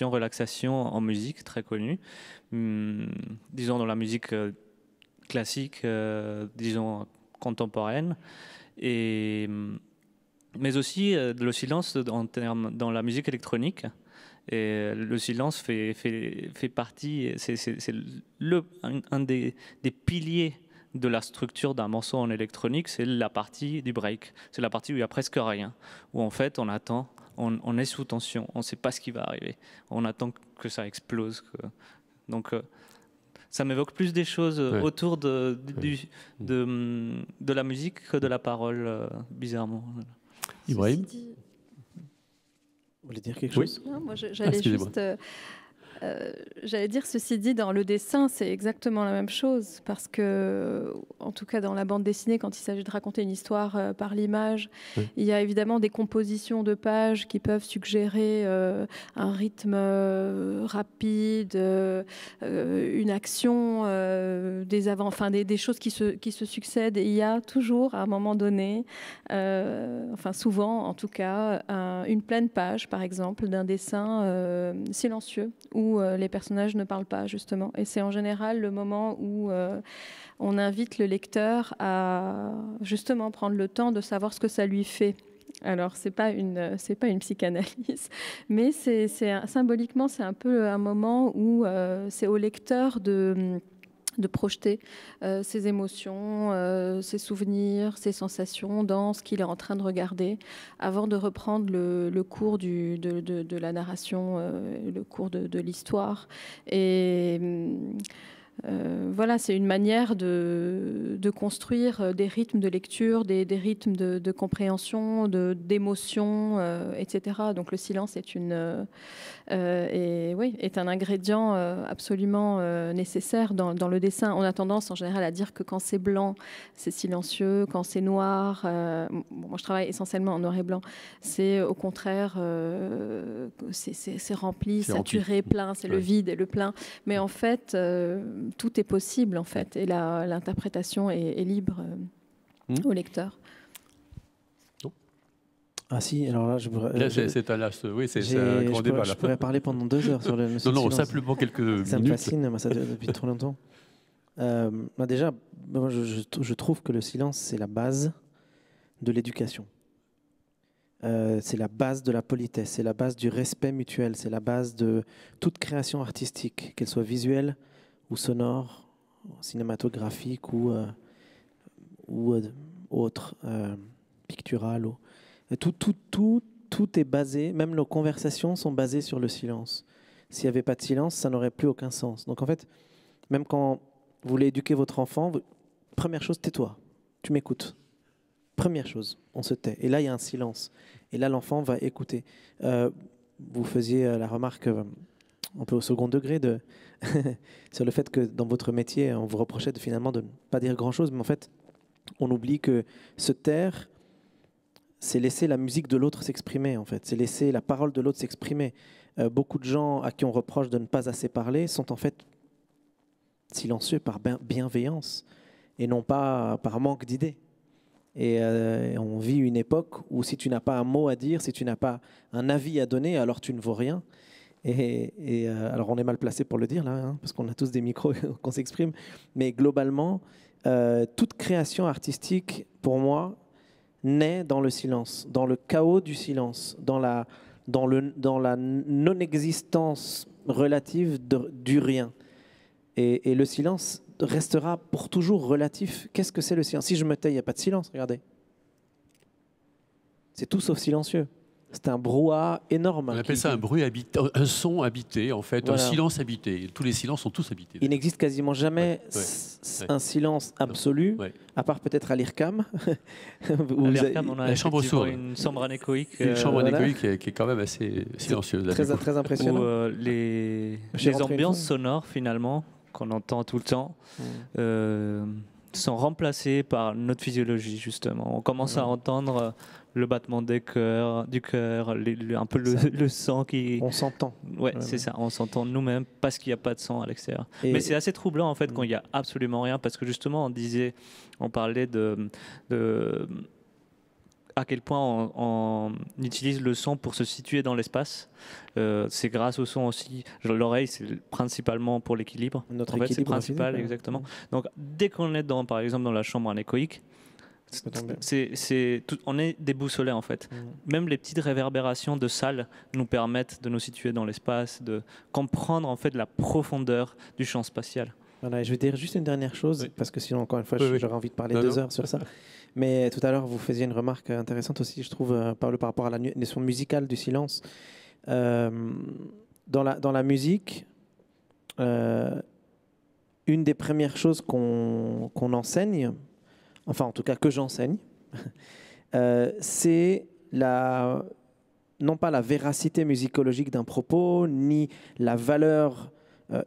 relaxation en musique, très connue, disons dans la musique classique, disons contemporaine. Et mais aussi le silence dans la musique électronique. Et le silence fait partie, c'est un des piliers de la structure d'un morceau en électronique, c'est la partie du break. C'est la partie où il n'y a presque rien, où en fait on attend, on est sous tension, on ne sait pas ce qui va arriver, on attend que ça explose. Donc ça m'évoque plus des choses autour de la musique que de la parole, bizarrement. Ibrahim, vous voulez dire quelque chose? Non, moi, j'allais juste... j'allais dire, ceci dit, dans le dessin, c'est exactement la même chose, parce que, en tout cas dans la bande dessinée, quand il s'agit de raconter une histoire par l'image, il y a évidemment des compositions de pages qui peuvent suggérer un rythme rapide, une action, des choses qui se succèdent, et il y a toujours, à un moment donné, souvent en tout cas, une pleine page, par exemple, d'un dessin silencieux, où les personnages ne parlent pas, justement. Et c'est en général le moment où on invite le lecteur à justement prendre le temps de savoir ce que ça lui fait. Alors, c'est pas une psychanalyse, mais symboliquement, c'est un peu un moment où c'est au lecteur de projeter ses émotions, ses souvenirs, ses sensations dans ce qu'il est en train de regarder avant de reprendre le cours de la narration, le cours de l'histoire. Et voilà, c'est une manière de construire des rythmes de lecture, des rythmes de compréhension, d'émotion, etc. Donc le silence est un ingrédient absolument nécessaire dans le dessin. On a tendance en général à dire que quand c'est blanc, c'est silencieux, quand c'est noir, moi je travaille essentiellement en noir et blanc, c'est au contraire, c'est rempli, saturé, plein, c'est le vide et le plein. Mais en fait, tout est possible en fait, et l'interprétation est libre au lecteur. Ah si, alors là, c'est un grand débat. Je pourrais parler pendant 2 heures sur le Non, simplement quelques minutes. Ça me fascine, moi, ça depuis trop longtemps. Déjà, moi, je trouve que le silence, c'est la base de l'éducation. C'est la base de la politesse, c'est la base du respect mutuel, c'est la base de toute création artistique, qu'elle soit visuelle ou sonore, cinématographique ou autre, picturale. Tout est basé, même nos conversations sont basées sur le silence. S'il n'y avait pas de silence, ça n'aurait plus aucun sens. Donc en fait, même quand vous voulez éduquer votre enfant, première chose, tais-toi, tu m'écoutes. Première chose, on se tait. Et là, il y a un silence. Et là, l'enfant va écouter. Vous faisiez la remarque un peu au second degré sur le fait que dans votre métier, on vous reprochait finalement de ne pas dire grand-chose, mais en fait, on oublie que se taire, c'est laisser la musique de l'autre s'exprimer, en fait. C'est laisser la parole de l'autre s'exprimer. Beaucoup de gens à qui on reproche de ne pas assez parler sont en fait silencieux par bienveillance et non pas par manque d'idées. Et on vit une époque où si tu n'as pas un mot à dire, si tu n'as pas un avis à donner, alors tu ne vaux rien. Alors on est mal placé pour le dire là, hein, parce qu'on a tous des micros qu'on s'exprime. Mais globalement, toute création artistique, pour moi, naît dans le silence, dans le chaos du silence, dans la non-existence relative du rien. Et le silence restera pour toujours relatif. Qu'est-ce que c'est le silence? Si je me tais, il n'y a pas de silence, regardez. C'est tout sauf silencieux. C'est un brouhaha énorme. On appelle ça un bruit habité, un son habité, en fait, voilà. Un silence habité. Tous les silences sont tous habités. Il n'existe quasiment jamais un silence absolu, à part peut-être à l'IRCAM. À l'IRCAM, on a une chambre anéchoïque. Une chambre anéchoïque qui est quand même assez silencieuse. Très impressionnant. Où les ambiances sonores, finalement, qu'on entend tout le temps, sont remplacées par notre physiologie, justement. On commence à entendre le battement du cœur, un peu le sang qui... On s'entend. Ouais, c'est ça, on s'entend nous-mêmes parce qu'il n'y a pas de sang à l'extérieur. Mais c'est assez troublant, en fait, quand il n'y a absolument rien, parce que justement, on parlait de à quel point on utilise le son pour se situer dans l'espace. C'est grâce au son aussi. L'oreille, c'est principalement pour l'équilibre. Notre en fait, équilibre c'est principal, exactement. Donc, dès qu'on est par exemple dans la chambre anéchoïque, Ça tombe bien. On est déboussolé en fait. Même les petites réverbérations de salle nous permettent de nous situer dans l'espace, de comprendre en fait la profondeur du champ spatial. Voilà, et je vais dire juste une dernière chose, Oui. parce que sinon, encore une fois, Oui, oui. j'aurais envie de parler Non, 2 non. heures sur ça. Mais tout à l'heure, vous faisiez une remarque intéressante aussi, je trouve, par rapport à la notion musicale du silence. Dans la musique, une des premières choses qu'on enseigne, enfin en tout cas que j'enseigne, c'est non pas la véracité musicologique d'un propos, ni la valeur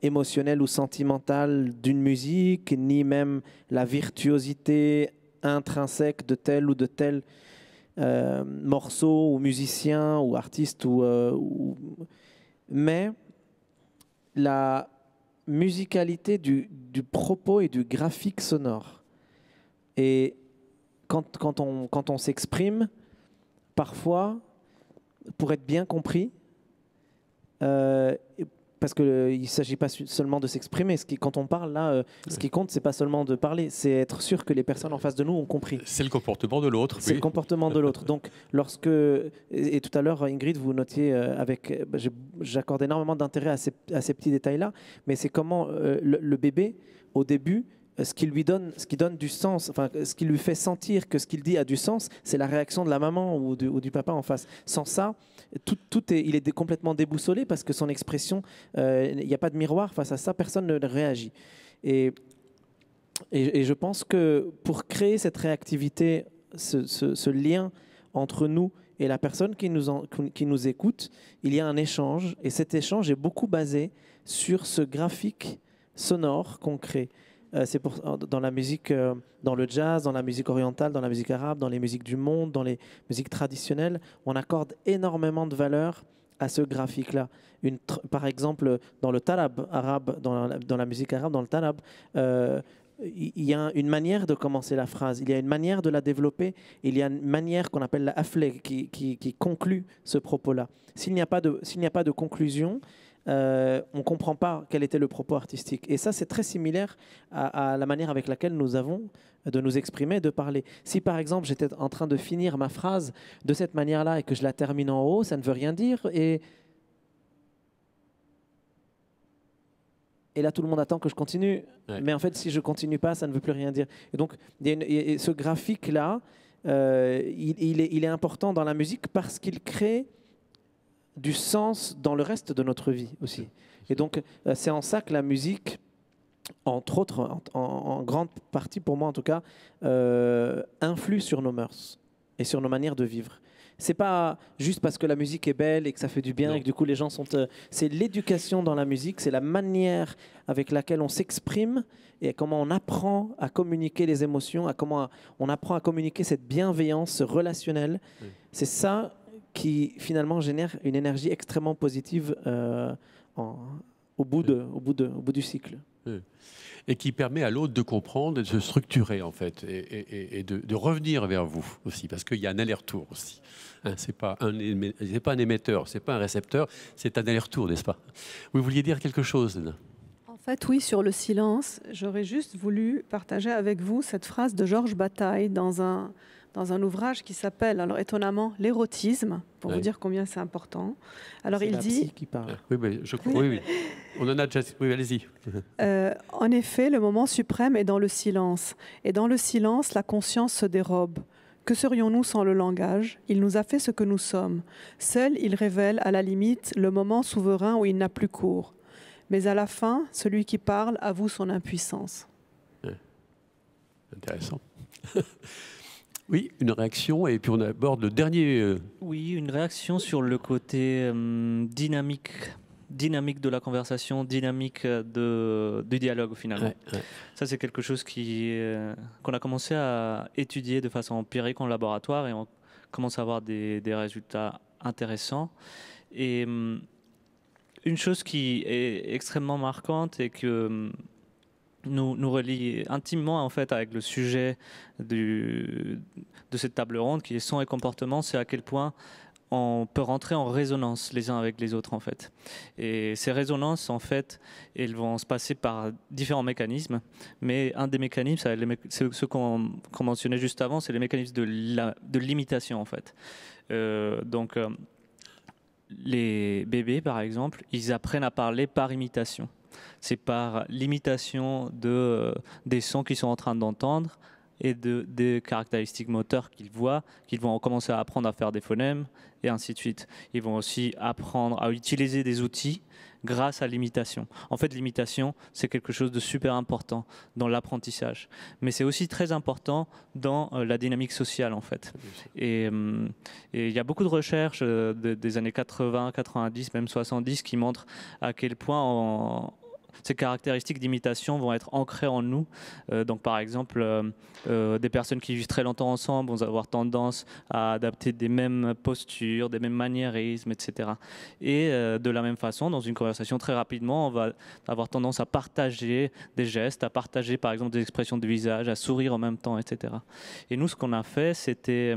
émotionnelle ou sentimentale d'une musique, ni même la virtuosité intrinsèque de tel ou de tel morceau ou musicien ou artiste, mais la musicalité du propos et du graphique sonore. Et quand on s'exprime, parfois, pour être bien compris, parce qu'il ne s'agit pas seulement de s'exprimer. Quand on parle, là, ce qui compte, ce n'est pas seulement de parler, c'est être sûr que les personnes en face de nous ont compris. C'est le comportement de l'autre. C'est le comportement de l'autre. Donc, et tout à l'heure, Ingrid, vous notiez, j'accorde énormément d'intérêt à ces petits détails-là, mais c'est comment le bébé, au début, ce qui donne du sens, enfin, ce qui lui fait sentir que ce qu'il dit a du sens, c'est la réaction de la maman ou du papa en face. Sans ça, il est complètement déboussolé parce que son expression, il n'y a pas de miroir face à ça, personne ne réagit. Et je pense que pour créer cette réactivité, ce lien entre nous et la personne qui nous écoute, il y a un échange, et cet échange est beaucoup basé sur ce graphique sonore qu'on crée. C'est dans la musique, dans le jazz, dans la musique orientale, dans la musique arabe, dans les musiques du monde, dans les musiques traditionnelles, on accorde énormément de valeur à ce graphique-là. Par exemple, dans le talab arabe, dans la musique arabe, dans le talab, il y a une manière de commencer la phrase, il y a une manière de la développer, il y a une manière qu'on appelle la hafle qui conclut ce propos-là. S'il n'y a pas de conclusion, on ne comprend pas quel était le propos artistique. Et ça, c'est très similaire à la manière avec laquelle nous avons de nous exprimer, de parler. Si par exemple, j'étais en train de finir ma phrase de cette manière-là et que je la termine en haut, ça ne veut rien dire. Et là, tout le monde attend que je continue. Ouais. Mais en fait, si je ne continue pas, ça ne veut plus rien dire. Et donc, ce graphique-là, il est important dans la musique parce qu'il crée du sens dans le reste de notre vie aussi. Et donc, c'est en ça que la musique, entre autres, en grande partie pour moi en tout cas, influe sur nos mœurs et sur nos manières de vivre. C'est pas juste parce que la musique est belle et que ça fait du bien et que du coup les gens sont... c'est l'éducation dans la musique, c'est la manière avec laquelle on s'exprime et comment on apprend à communiquer les émotions, comment on apprend à communiquer cette bienveillance relationnelle. Oui. C'est ça qui finalement génère une énergie extrêmement positive au bout du cycle. Et qui permet à l'autre de comprendre, de se structurer en fait, et de revenir vers vous aussi, parce qu'il y a un aller-retour aussi. Hein, c'est pas un émetteur, c'est pas un récepteur, c'est un aller-retour, n'est-ce pas? Vous vouliez dire quelque chose, Nina? En fait, oui, sur le silence, j'aurais juste voulu partager avec vous cette phrase de Georges Bataille dans un ouvrage qui s'appelle, alors étonnamment, l'érotisme, pour vous dire combien c'est important. Alors il dit... Psy qui parle. Oui, mais je crois... oui. On en a déjà... Oui, allez-y. En effet, le moment suprême est dans le silence. Et dans le silence, la conscience se dérobe. Que serions-nous sans le langage? Il nous a fait ce que nous sommes. Seul, il révèle, à la limite, le moment souverain où il n'a plus cours. Mais à la fin, celui qui parle avoue son impuissance. Intéressant. Oui, une réaction, et puis on aborde le dernier... Oui, une réaction sur le côté dynamique de la conversation, dynamique du dialogue finalement. Ouais. Ça, c'est quelque chose qu'on a commencé à étudier de façon empirique en laboratoire et on commence à avoir des résultats intéressants. Et une chose qui est extrêmement marquante et que... nous relie intimement en fait avec le sujet de cette table ronde qui est son et comportement, c'est à quel point on peut rentrer en résonance les uns avec les autres en fait. Et ces résonances en fait, elles vont se passer par différents mécanismes, mais un des mécanismes, c'est ce qu'on mentionnait juste avant, c'est les mécanismes de l'imitation en fait. Les bébés par exemple, ils apprennent à parler par imitation. C'est par l'imitation des sons qu'ils sont en train d'entendre et des caractéristiques moteurs qu'ils voient, qu'ils vont commencer à apprendre à faire des phonèmes, et ainsi de suite. Ils vont aussi apprendre à utiliser des outils grâce à l'imitation. En fait, l'imitation, c'est quelque chose de super important dans l'apprentissage. Mais c'est aussi très important dans la dynamique sociale, en fait. Et il y a beaucoup de recherches des années 80, 90, même 70 qui montrent à quel point ces caractéristiques d'imitation vont être ancrées en nous. Donc, par exemple, des personnes qui vivent très longtemps ensemble vont avoir tendance à adapter des mêmes postures, des mêmes maniérismes, etc. Et de la même façon, dans une conversation, très rapidement, on va avoir tendance à partager des gestes, à partager, par exemple, des expressions de visage, à sourire en même temps, etc. Et nous, ce qu'on a fait, c'était,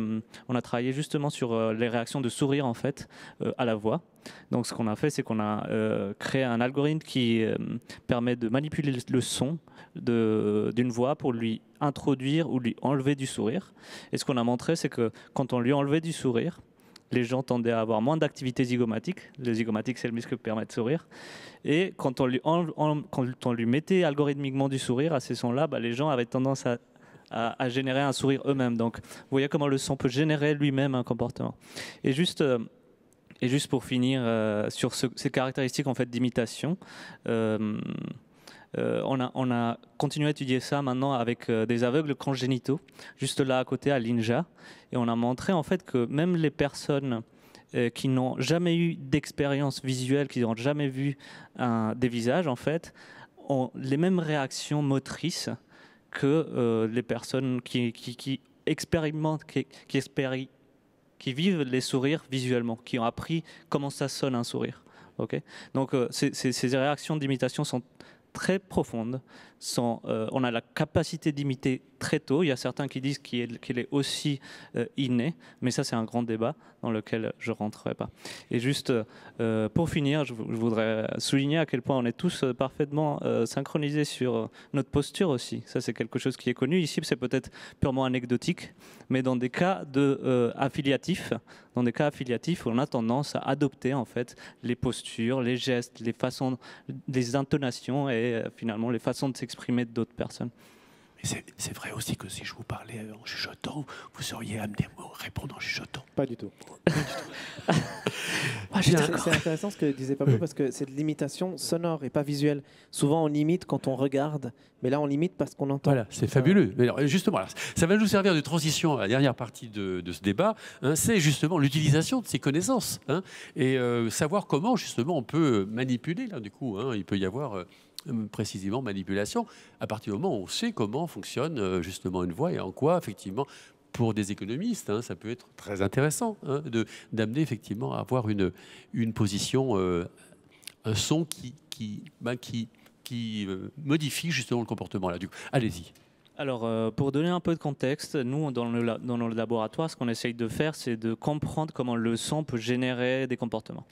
on a travaillé justement sur les réactions de sourire, en fait, à la voix. Donc, ce qu'on a fait, c'est qu'on a créé un algorithme qui permet de manipuler le son d'une voix pour lui introduire ou lui enlever du sourire. Et ce qu'on a montré, c'est que quand on lui enlevait du sourire, les gens tendaient à avoir moins d'activité zygomatique. Le zygomatique, c'est le muscle qui permet de sourire. Et quand on lui mettait algorithmiquement du sourire à ces sons-là, les gens avaient tendance à générer un sourire eux-mêmes. Donc, vous voyez comment le son peut générer lui-même un comportement. Et juste pour finir sur ces caractéristiques en fait d'imitation, on a continué à étudier ça maintenant avec des aveugles congénitaux, juste là à côté à l'INJA, et on a montré en fait que même les personnes qui n'ont jamais eu d'expérience visuelle, qui n'ont jamais vu des visages en fait, ont les mêmes réactions motrices que les personnes qui expérimentent, qui vivent les sourires visuellement, qui ont appris comment ça sonne un sourire. Okay, donc ces réactions d'imitation sont très profondes. On a la capacité d'imiter très tôt. Il y a certains qui disent qu'il est aussi inné, mais ça c'est un grand débat dans lequel je ne rentrerai pas. Et juste pour finir, je voudrais souligner à quel point on est tous parfaitement synchronisés sur notre posture aussi. Ça c'est quelque chose qui est connu. Ici c'est peut-être purement anecdotique, mais dans des cas affiliatifs, on a tendance à adopter en fait les postures, les gestes, les façons, les intonations et finalement les façons de s'exprimer d'autres personnes. C'est vrai aussi que si je vous parlais en chuchotant, vous seriez amené à me répondre en chuchotant. Pas du tout. C'est intéressant ce que disait Pablo, parce que c'est de l'imitation sonore et pas visuelle. Souvent on imite quand on regarde, mais là on imite parce qu'on entend. Voilà, c'est fabuleux. Mais alors, justement, ça va nous servir de transition à la dernière partie de ce débat. C'est justement l'utilisation de ces connaissances et savoir comment justement on peut manipuler. Là, du coup, il peut y avoir précisément manipulation à partir du moment où on sait comment fonctionne justement une voix et en quoi effectivement pour des économistes ça peut être très intéressant d'amener effectivement à avoir une position, un son qui modifie justement le comportement là. Du coup, allez-y. Alors, pour donner un peu de contexte, nous, dans nos laboratoires, ce qu'on essaye de faire, c'est de comprendre comment le son peut générer des comportements.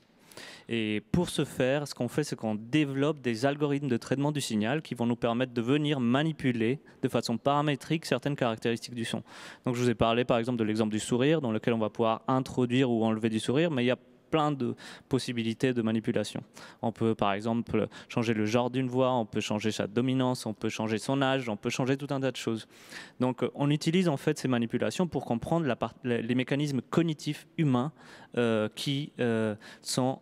Et pour ce faire, ce qu'on fait, c'est qu'on développe des algorithmes de traitement du signal qui vont nous permettre de venir manipuler de façon paramétrique certaines caractéristiques du son. Donc, je vous ai parlé, par exemple, de l'exemple du sourire, dans lequel on va pouvoir introduire ou enlever du sourire, mais il y a plein de possibilités de manipulation. On peut par exemple changer le genre d'une voix, on peut changer sa dominance, on peut changer son âge, on peut changer tout un tas de choses. Donc on utilise en fait ces manipulations pour comprendre les mécanismes cognitifs humains qui sont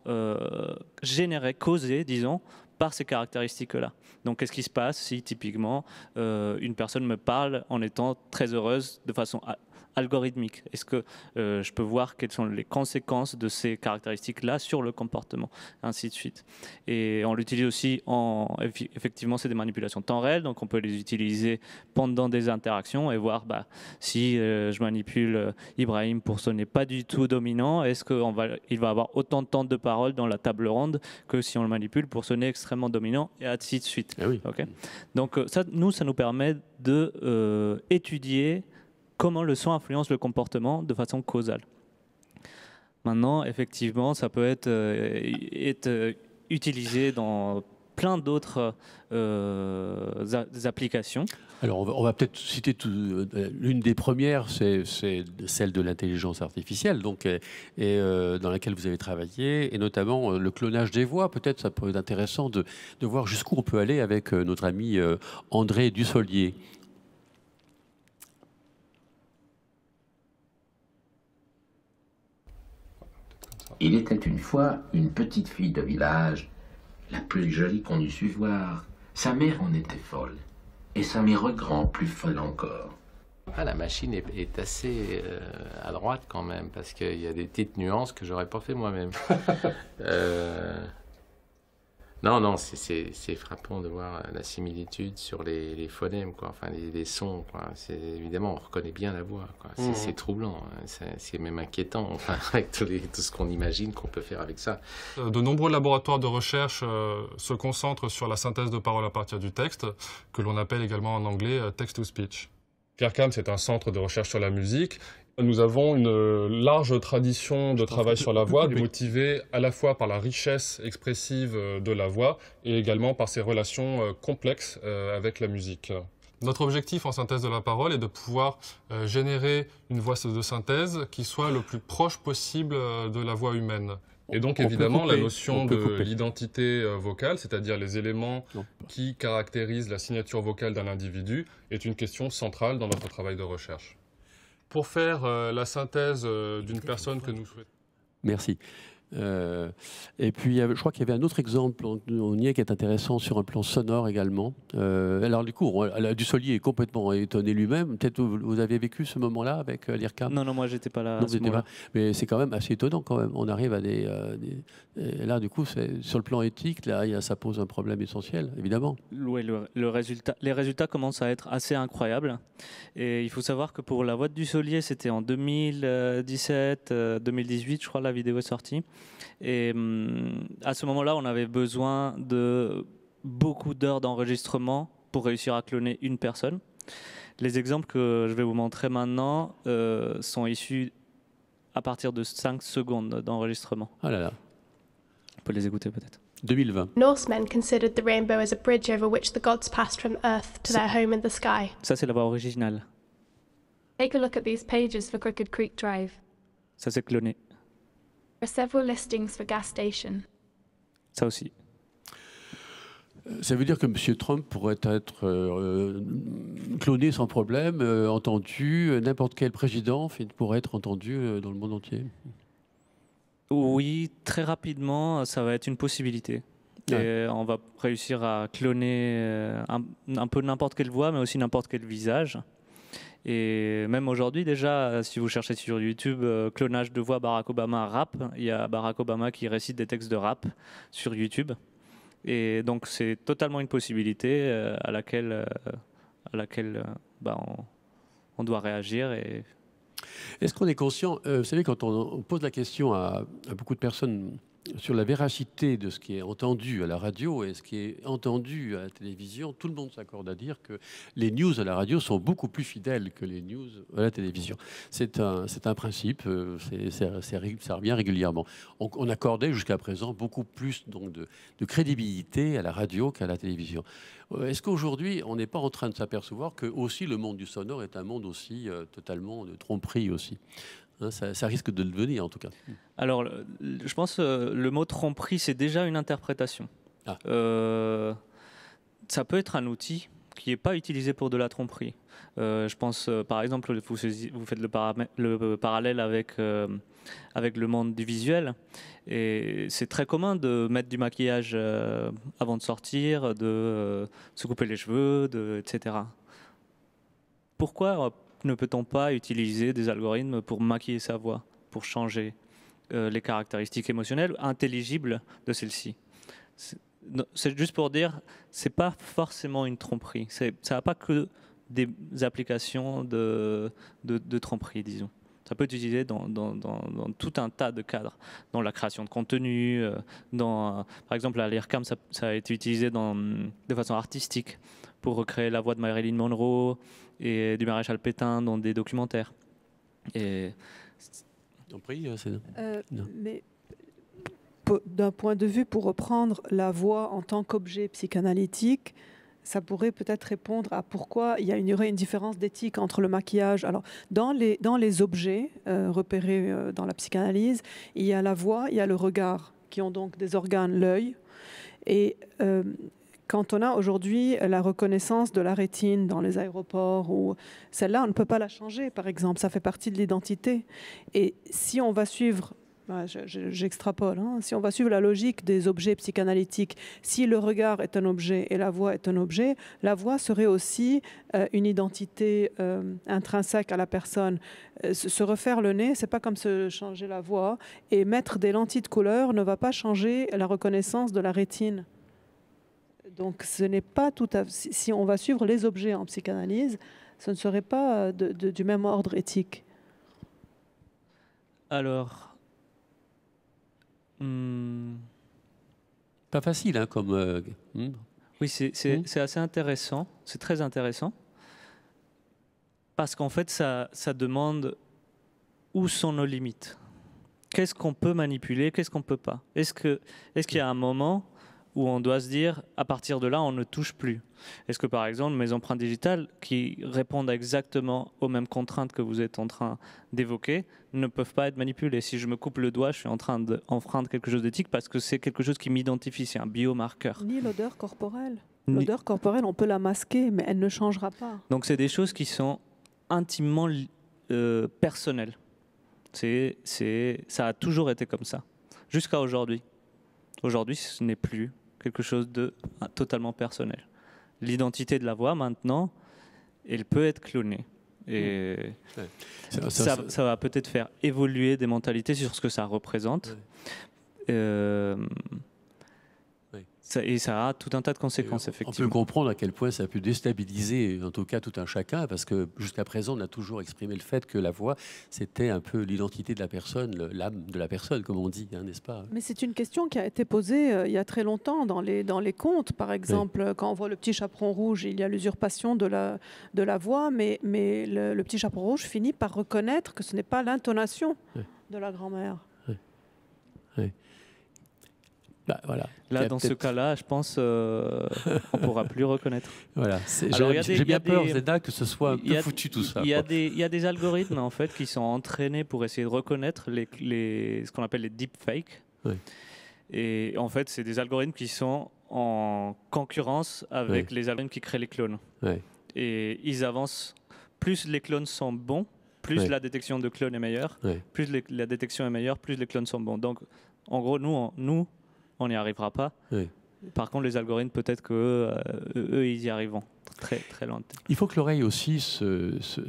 générés, causés, disons, par ces caractéristiques-là. Donc, qu'est-ce qui se passe si, typiquement, une personne me parle en étant très heureuse de façon algorithmique? Est-ce que je peux voir quelles sont les conséquences de ces caractéristiques-là sur le comportement, ainsi de suite. Et on l'utilise aussi effectivement, c'est des manipulations de temps réel, donc on peut les utiliser pendant des interactions et voir si je manipule Ibrahim pour sonner pas du tout dominant, est-ce qu'il va avoir autant de temps de parole dans la table ronde que si on le manipule pour sonner extrêmement dominant, et ainsi de suite. Ah oui. Okay. Donc ça nous permet d'étudier comment le son influence le comportement de façon causale. Maintenant, effectivement, ça peut être utilisé dans plein d'autres applications. Alors, on va peut-être citer l'une des premières, c'est celle de l'intelligence artificielle, donc, dans laquelle vous avez travaillé, et notamment le clonage des voix. Peut-être ça peut être intéressant de voir jusqu'où on peut aller avec notre ami André Dussolier. Il était une fois une petite fille de village, la plus jolie qu'on eût su voir. Sa mère en était folle, et sa mère grand plus folle encore. Ah, la machine est assez à droite quand même, parce qu'il y a des petites nuances que j'aurais pas fait moi-même. Non, c'est frappant de voir la similitude sur les phonèmes, quoi. Enfin les sons, quoi. Évidemment, on reconnaît bien la voix, quoi. C'est troublant, hein. C'est même inquiétant, enfin, avec tout ce qu'on imagine qu'on peut faire avec ça. De nombreux laboratoires de recherche se concentrent sur la synthèse de paroles à partir du texte, que l'on appelle également en anglais text-to-speech. l'IRCAM, c'est un centre de recherche sur la musique. Nous avons une large tradition de travail sur la voix, motivée à la fois par la richesse expressive de la voix et également par ses relations complexes avec la musique. Notre objectif en synthèse de la parole est de pouvoir générer une voix de synthèse qui soit le plus proche possible de la voix humaine. Et donc évidemment la notion de l'identité vocale, c'est-à-dire les éléments qui caractérisent la signature vocale d'un individu, est une question centrale dans notre travail de recherche. Pour faire la synthèse d'une personne que nous souhaitons. Merci. Et puis, je crois qu'il y avait un autre exemple, on y est, qui est intéressant sur un plan sonore également. Alors, du coup, Dussolier est complètement étonné lui-même. Peut-être vous avez vécu ce moment-là avec l'IRCAM? Non, moi, j'étais pas là. Non, pas. Mais c'est quand même assez étonnant quand même. On arrive à des... là, du coup, sur le plan éthique, là, ça pose un problème essentiel, évidemment. Oui, les résultats commencent à être assez incroyables. Et il faut savoir que pour la voix de Dussolier, c'était en 2017, 2018, je crois, la vidéo est sortie. Et à ce moment-là, on avait besoin de beaucoup d'heures d'enregistrement pour réussir à cloner une personne. Les exemples que je vais vous montrer maintenant sont issus à partir de 5 secondes d'enregistrement. Ah là là. On peut les écouter peut-être. 2020. Norsemen considered the rainbow as a bridge over which the gods passed from Earth to their home in the sky. Ça, c'est la voix originale. Take a look at these pages for Crooked Creek Drive. Ça, c'est cloné. There are several listings for gas station. Ça aussi. Ça veut dire que M. Trump pourrait être cloné sans problème, entendu, n'importe quel président pourrait être entendu dans le monde entier. Oui, très rapidement, ça va être une possibilité. Et on va réussir à cloner un peu n'importe quelle voix, mais aussi n'importe quel visage. Et même aujourd'hui déjà, si vous cherchez sur YouTube clonage de voix Barack Obama rap, il y a Barack Obama qui récite des textes de rap sur YouTube. Et donc c'est totalement une possibilité à laquelle on doit réagir. Et... Est-ce qu'on est conscient, vous savez, quand on pose la question à beaucoup de personnes sur la véracité de ce qui est entendu à la radio et ce qui est entendu à la télévision, tout le monde s'accorde à dire que les news à la radio sont beaucoup plus fidèles que les news à la télévision. C'est un principe, ça revient régulièrement. On accordait jusqu'à présent beaucoup plus donc, de crédibilité à la radio qu'à la télévision. Est-ce qu'aujourd'hui, on n'est pas en train de s'apercevoir que aussi le monde du sonore est un monde aussi totalement de tromperie aussi? Ça risque de le devenir, en tout cas. Alors, je pense que le mot tromperie, c'est déjà une interprétation. Ça peut être un outil qui n'est pas utilisé pour de la tromperie. Je pense, par exemple, vous faites le parallèle avec le monde du visuel. Et c'est très commun de mettre du maquillage avant de sortir, de se couper les cheveux, etc. Pourquoi ne peut-on pas utiliser des algorithmes pour maquiller sa voix, pour changer les caractéristiques émotionnelles intelligibles de celle-ci? C'est juste pour dire, c'est pas forcément une tromperie. Ça n'a pas que des applications de tromperie, disons. Ça peut être utilisé dans tout un tas de cadres, dans la création de contenu, par exemple à l'IRCAM, ça a été utilisé de façon artistique pour recréer la voix de Marilyn Monroe et du maréchal Pétain dans des documentaires. Et En prie, mais d'un point de vue, pour reprendre la voix en tant qu'objet psychanalytique, ça pourrait peut-être répondre à pourquoi il y aurait une différence d'éthique entre le maquillage. Alors, dans les objets repérés dans la psychanalyse, il y a la voix, il y a le regard, qui ont donc des organes, l'œil. Et quand on a aujourd'hui la reconnaissance de la rétine dans les aéroports, ou celle-là, on ne peut pas la changer, par exemple. Ça fait partie de l'identité. Et si on va suivre... J'extrapole. Si on va suivre la logique des objets psychanalytiques, si le regard est un objet et la voix est un objet, la voix serait aussi une identité intrinsèque à la personne. Se refaire le nez, c'est pas comme se changer la voix, et mettre des lentilles de couleur ne va pas changer la reconnaissance de la rétine. Donc ce n'est pas tout à... Si on va suivre les objets en psychanalyse, ce ne serait pas du même ordre éthique. Alors... Pas facile, comme... Oui, c'est assez intéressant. C'est très intéressant. Parce qu'en fait, ça demande où sont nos limites. Qu'est-ce qu'on peut manipuler, qu'est-ce qu'on ne peut pas. Est-ce qu'il y a un moment où on doit se dire, à partir de là, on ne touche plus? Est-ce que, par exemple, mes empreintes digitales, qui répondent exactement aux mêmes contraintes que vous êtes en train d'évoquer, ne peuvent pas être manipulées? Si je me coupe le doigt, je suis en train d'enfreindre quelque chose d'éthique parce que c'est quelque chose qui m'identifie, c'est un biomarqueur. Ni l'odeur corporelle. L'odeur corporelle, on peut la masquer, mais elle ne changera pas. Donc, c'est des choses qui sont intimement personnelles. Ça a toujours été comme ça, jusqu'à aujourd'hui. Aujourd'hui, ce n'est plus quelque chose de totalement personnel. L'identité de la voix, maintenant, elle peut être clonée. Et ça va peut-être faire évoluer des mentalités sur ce que ça représente. Et ça a tout un tas de conséquences, effectivement. On peut comprendre à quel point ça a pu déstabiliser, en tout cas, tout un chacun, parce que jusqu'à présent, on a toujours exprimé le fait que la voix, c'était un peu l'identité de la personne, l'âme de la personne, comme on dit, n'est-ce pas? Mais c'est une question qui a été posée il y a très longtemps dans les contes. Par exemple, quand on voit le petit chaperon rouge, il y a l'usurpation de la voix, mais le petit chaperon rouge finit par reconnaître que ce n'est pas l'intonation de la grand-mère. Bah, voilà. Là, dans ce cas-là, je pense qu'on ne pourra plus reconnaître. Voilà. J'ai bien peur, Zena, que ce soit un peu foutu tout ça. Il y a des algorithmes en fait, qui sont entraînés pour essayer de reconnaître ce qu'on appelle les deepfakes. Oui. Et en fait, c'est des algorithmes qui sont en concurrence avec les algorithmes qui créent les clones. Oui. Et ils avancent. Plus les clones sont bons, plus la détection de clones est meilleure. Plus la détection est meilleure, plus les clones sont bons. Donc, en gros, nous on n'y arrivera pas. Oui. Par contre, les algorithmes, peut-être qu'eux, ils y arriveront très, très loin. Il faut que l'oreille aussi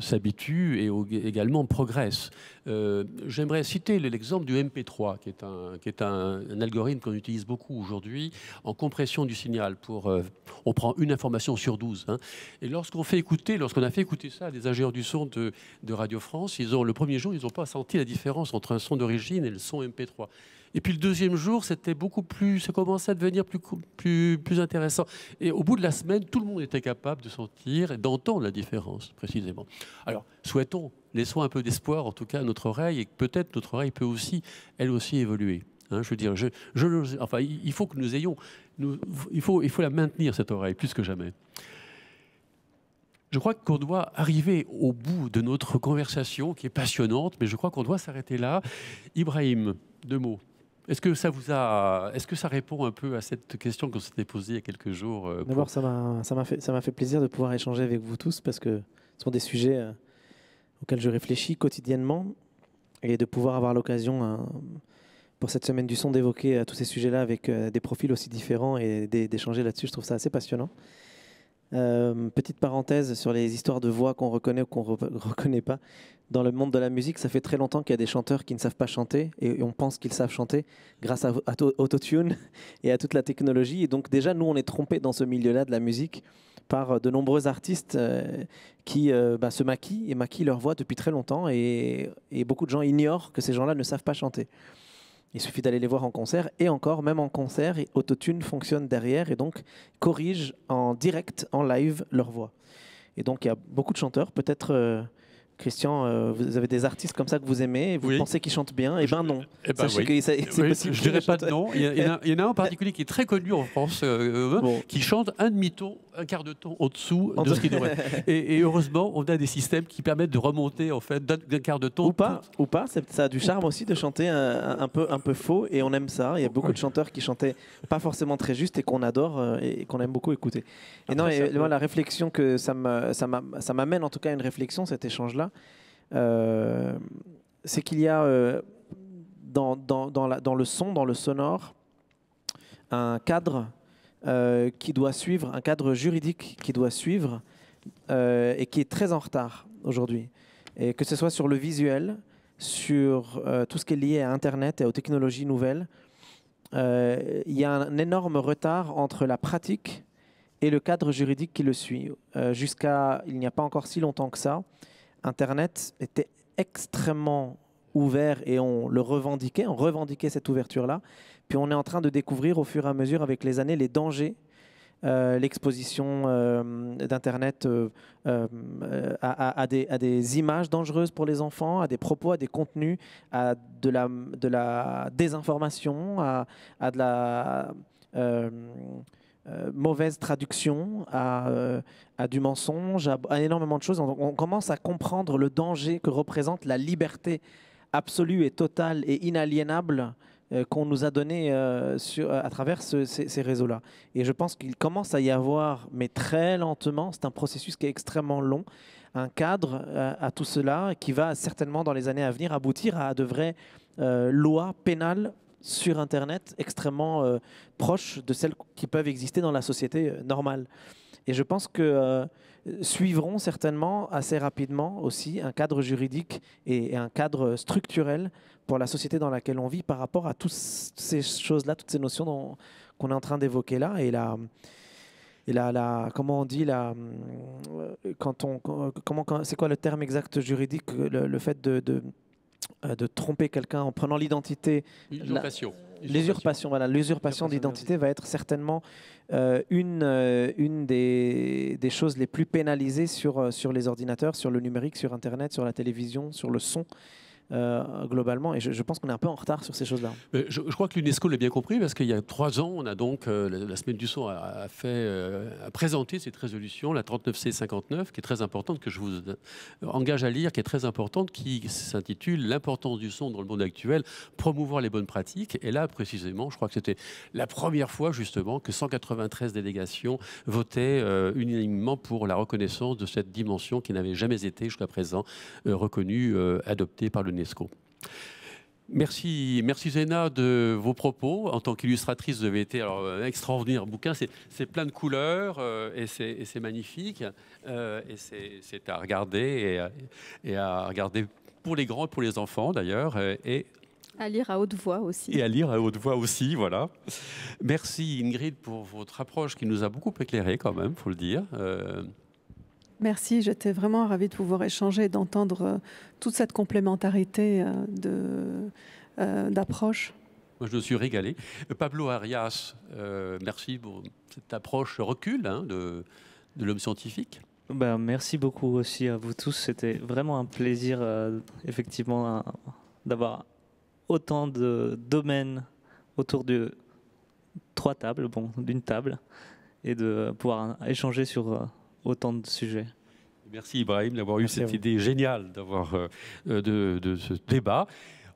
s'habitue et également progresse. J'aimerais citer l'exemple du MP3, qui est un algorithme qu'on utilise beaucoup aujourd'hui en compression du signal. On prend une information sur 12. Et lorsqu'on a fait écouter ça à des ingénieurs du son de Radio France, le premier jour, ils n'ont pas senti la différence entre un son d'origine et le son MP3. Et puis le deuxième jour, ça commençait à devenir plus intéressant. Et au bout de la semaine, tout le monde était capable de sentir et d'entendre la différence, précisément. Alors, laissons un peu d'espoir, en tout cas, à notre oreille, et peut-être notre oreille peut aussi, elle aussi, évoluer. Je veux dire, il faut que nous ayons, il faut la maintenir, cette oreille, plus que jamais. Je crois qu'on doit arriver au bout de notre conversation, qui est passionnante, mais je crois qu'on doit s'arrêter là. Ibrahim, 2 mots. Est-ce que ça répond un peu à cette question qu'on s'était posée il y a quelques jours? D'abord, ça m'a fait plaisir de pouvoir échanger avec vous tous, parce que ce sont des sujets auxquels je réfléchis quotidiennement, et de pouvoir avoir l'occasion pour cette semaine du son d'évoquer tous ces sujets-là avec des profils aussi différents et d'échanger là-dessus, je trouve ça assez passionnant. Petite parenthèse sur les histoires de voix qu'on reconnaît ou qu'on ne reconnaît pas. Dans le monde de la musique, ça fait très longtemps qu'il y a des chanteurs qui ne savent pas chanter, et on pense qu'ils savent chanter grâce à Autotune et à toute la technologie. Et donc déjà, nous, on est trompés dans ce milieu-là de la musique par de nombreux artistes qui se maquillent et maquillent leur voix depuis très longtemps, et beaucoup de gens ignorent que ces gens-là ne savent pas chanter. Il suffit d'aller les voir en concert, et encore, même en concert, Autotune fonctionne derrière et donc corrige en direct, en live, leur voix. Et donc il y a beaucoup de chanteurs, peut-être Christian, vous avez des artistes comme ça que vous aimez et vous pensez qu'ils chantent bien? Eh ben non. Sachez que c'est possible. Je dirais pas de non. Il y en a un en particulier qui est très connu en France, qui chante un demi-ton, un quart de ton au-dessous de ce qu'il devrait. Et heureusement, on a des systèmes qui permettent de remonter en fait d'un quart de ton. Ou pas. Ça a du charme aussi de chanter un peu faux, et on aime ça. Il y a beaucoup de chanteurs qui chantaient pas forcément très juste et qu'on adore et qu'on aime beaucoup écouter. Et non, moi, la réflexion que ça m'amène en tout cas à une réflexion, cet échange-là, c'est qu'il y a dans le son, dans le sonore, un cadre qui doit suivre, un cadre juridique qui doit suivre et qui est très en retard aujourd'hui. Et que ce soit sur le visuel, sur tout ce qui est lié à Internet et aux technologies nouvelles, il y a un énorme retard entre la pratique et le cadre juridique qui le suit. Jusqu'à il n'y a pas encore si longtemps que ça, Internet était extrêmement ouvert et on revendiquait cette ouverture-là. Puis on est en train de découvrir au fur et à mesure avec les années les dangers, l'exposition d'Internet à des images dangereuses pour les enfants, à des propos, à des contenus, à de la désinformation, à de la mauvaise traduction, à du mensonge, à énormément de choses. On commence à comprendre le danger que représente la liberté absolue et totale et inaliénable qu'on nous a donné à travers ces réseaux-là. Et je pense qu'il commence à y avoir, mais très lentement, c'est un processus qui est extrêmement long, un cadre à tout cela qui va certainement dans les années à venir aboutir à de vraies lois pénales sur Internet extrêmement proches de celles qui peuvent exister dans la société normale. Et je pense que suivront certainement assez rapidement aussi un cadre juridique et un cadre structurel pour la société dans laquelle on vit par rapport à toutes ces choses-là, toutes ces notions qu'on est en train d'évoquer là. Et comment on dit c'est quoi le terme exact juridique, le fait de tromper quelqu'un en prenant l'identité. L'usurpation, voilà, l'usurpation d'identité va être certainement une des choses les plus pénalisées sur les ordinateurs, sur le numérique, sur Internet, sur la télévision, sur le son. Globalement, et je pense qu'on est un peu en retard sur ces choses-là. Je crois que l'UNESCO l'a bien compris, parce qu'il y a 3 ans, on a donc la Semaine du son a présenté cette résolution, la 39C59, qui est très importante, que je vous engage à lire, qui est très importante, qui s'intitule « L'importance du son dans le monde actuel, promouvoir les bonnes pratiques ». Et là, précisément, je crois que c'était la première fois, justement, que 193 délégations votaient unanimement pour la reconnaissance de cette dimension qui n'avait jamais été, jusqu'à présent, reconnue, adoptée par l'UNESCO. Merci Zena de vos propos. En tant qu'illustratrice, vous avez été un extraordinaire bouquin. C'est plein de couleurs et c'est magnifique. Et c'est à regarder et à regarder pour les grands et pour les enfants d'ailleurs. Et à lire à haute voix aussi. Et à lire à haute voix aussi, voilà. Merci Ingrid pour votre approche qui nous a beaucoup éclairé quand même, faut le dire. Merci, j'étais vraiment ravie de pouvoir échanger et d'entendre toute cette complémentarité d'approche. Moi, je me suis régalé. Pablo Arias, merci pour cette approche recul de l'homme scientifique. Merci beaucoup aussi à vous tous. C'était vraiment un plaisir, effectivement, d'avoir autant de domaines autour de 3 tables, d'une table, et de pouvoir échanger sur autant de sujets. Merci Ibrahim d'avoir eu cette idée géniale d'avoir de ce débat.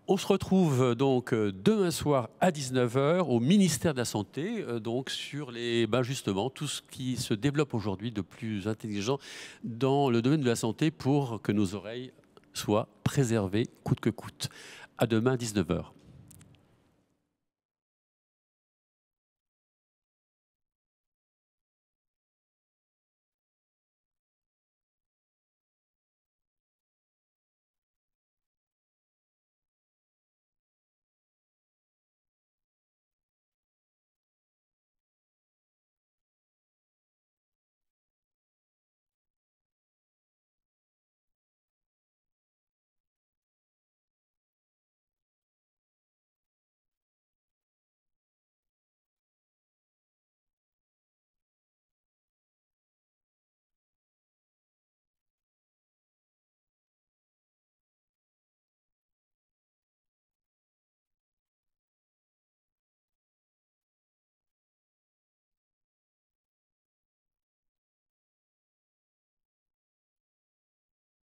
On se retrouve donc demain soir à 19h au ministère de la Santé, donc sur justement tout ce qui se développe aujourd'hui de plus intelligent dans le domaine de la santé pour que nos oreilles soient préservées coûte que coûte. À demain 19h.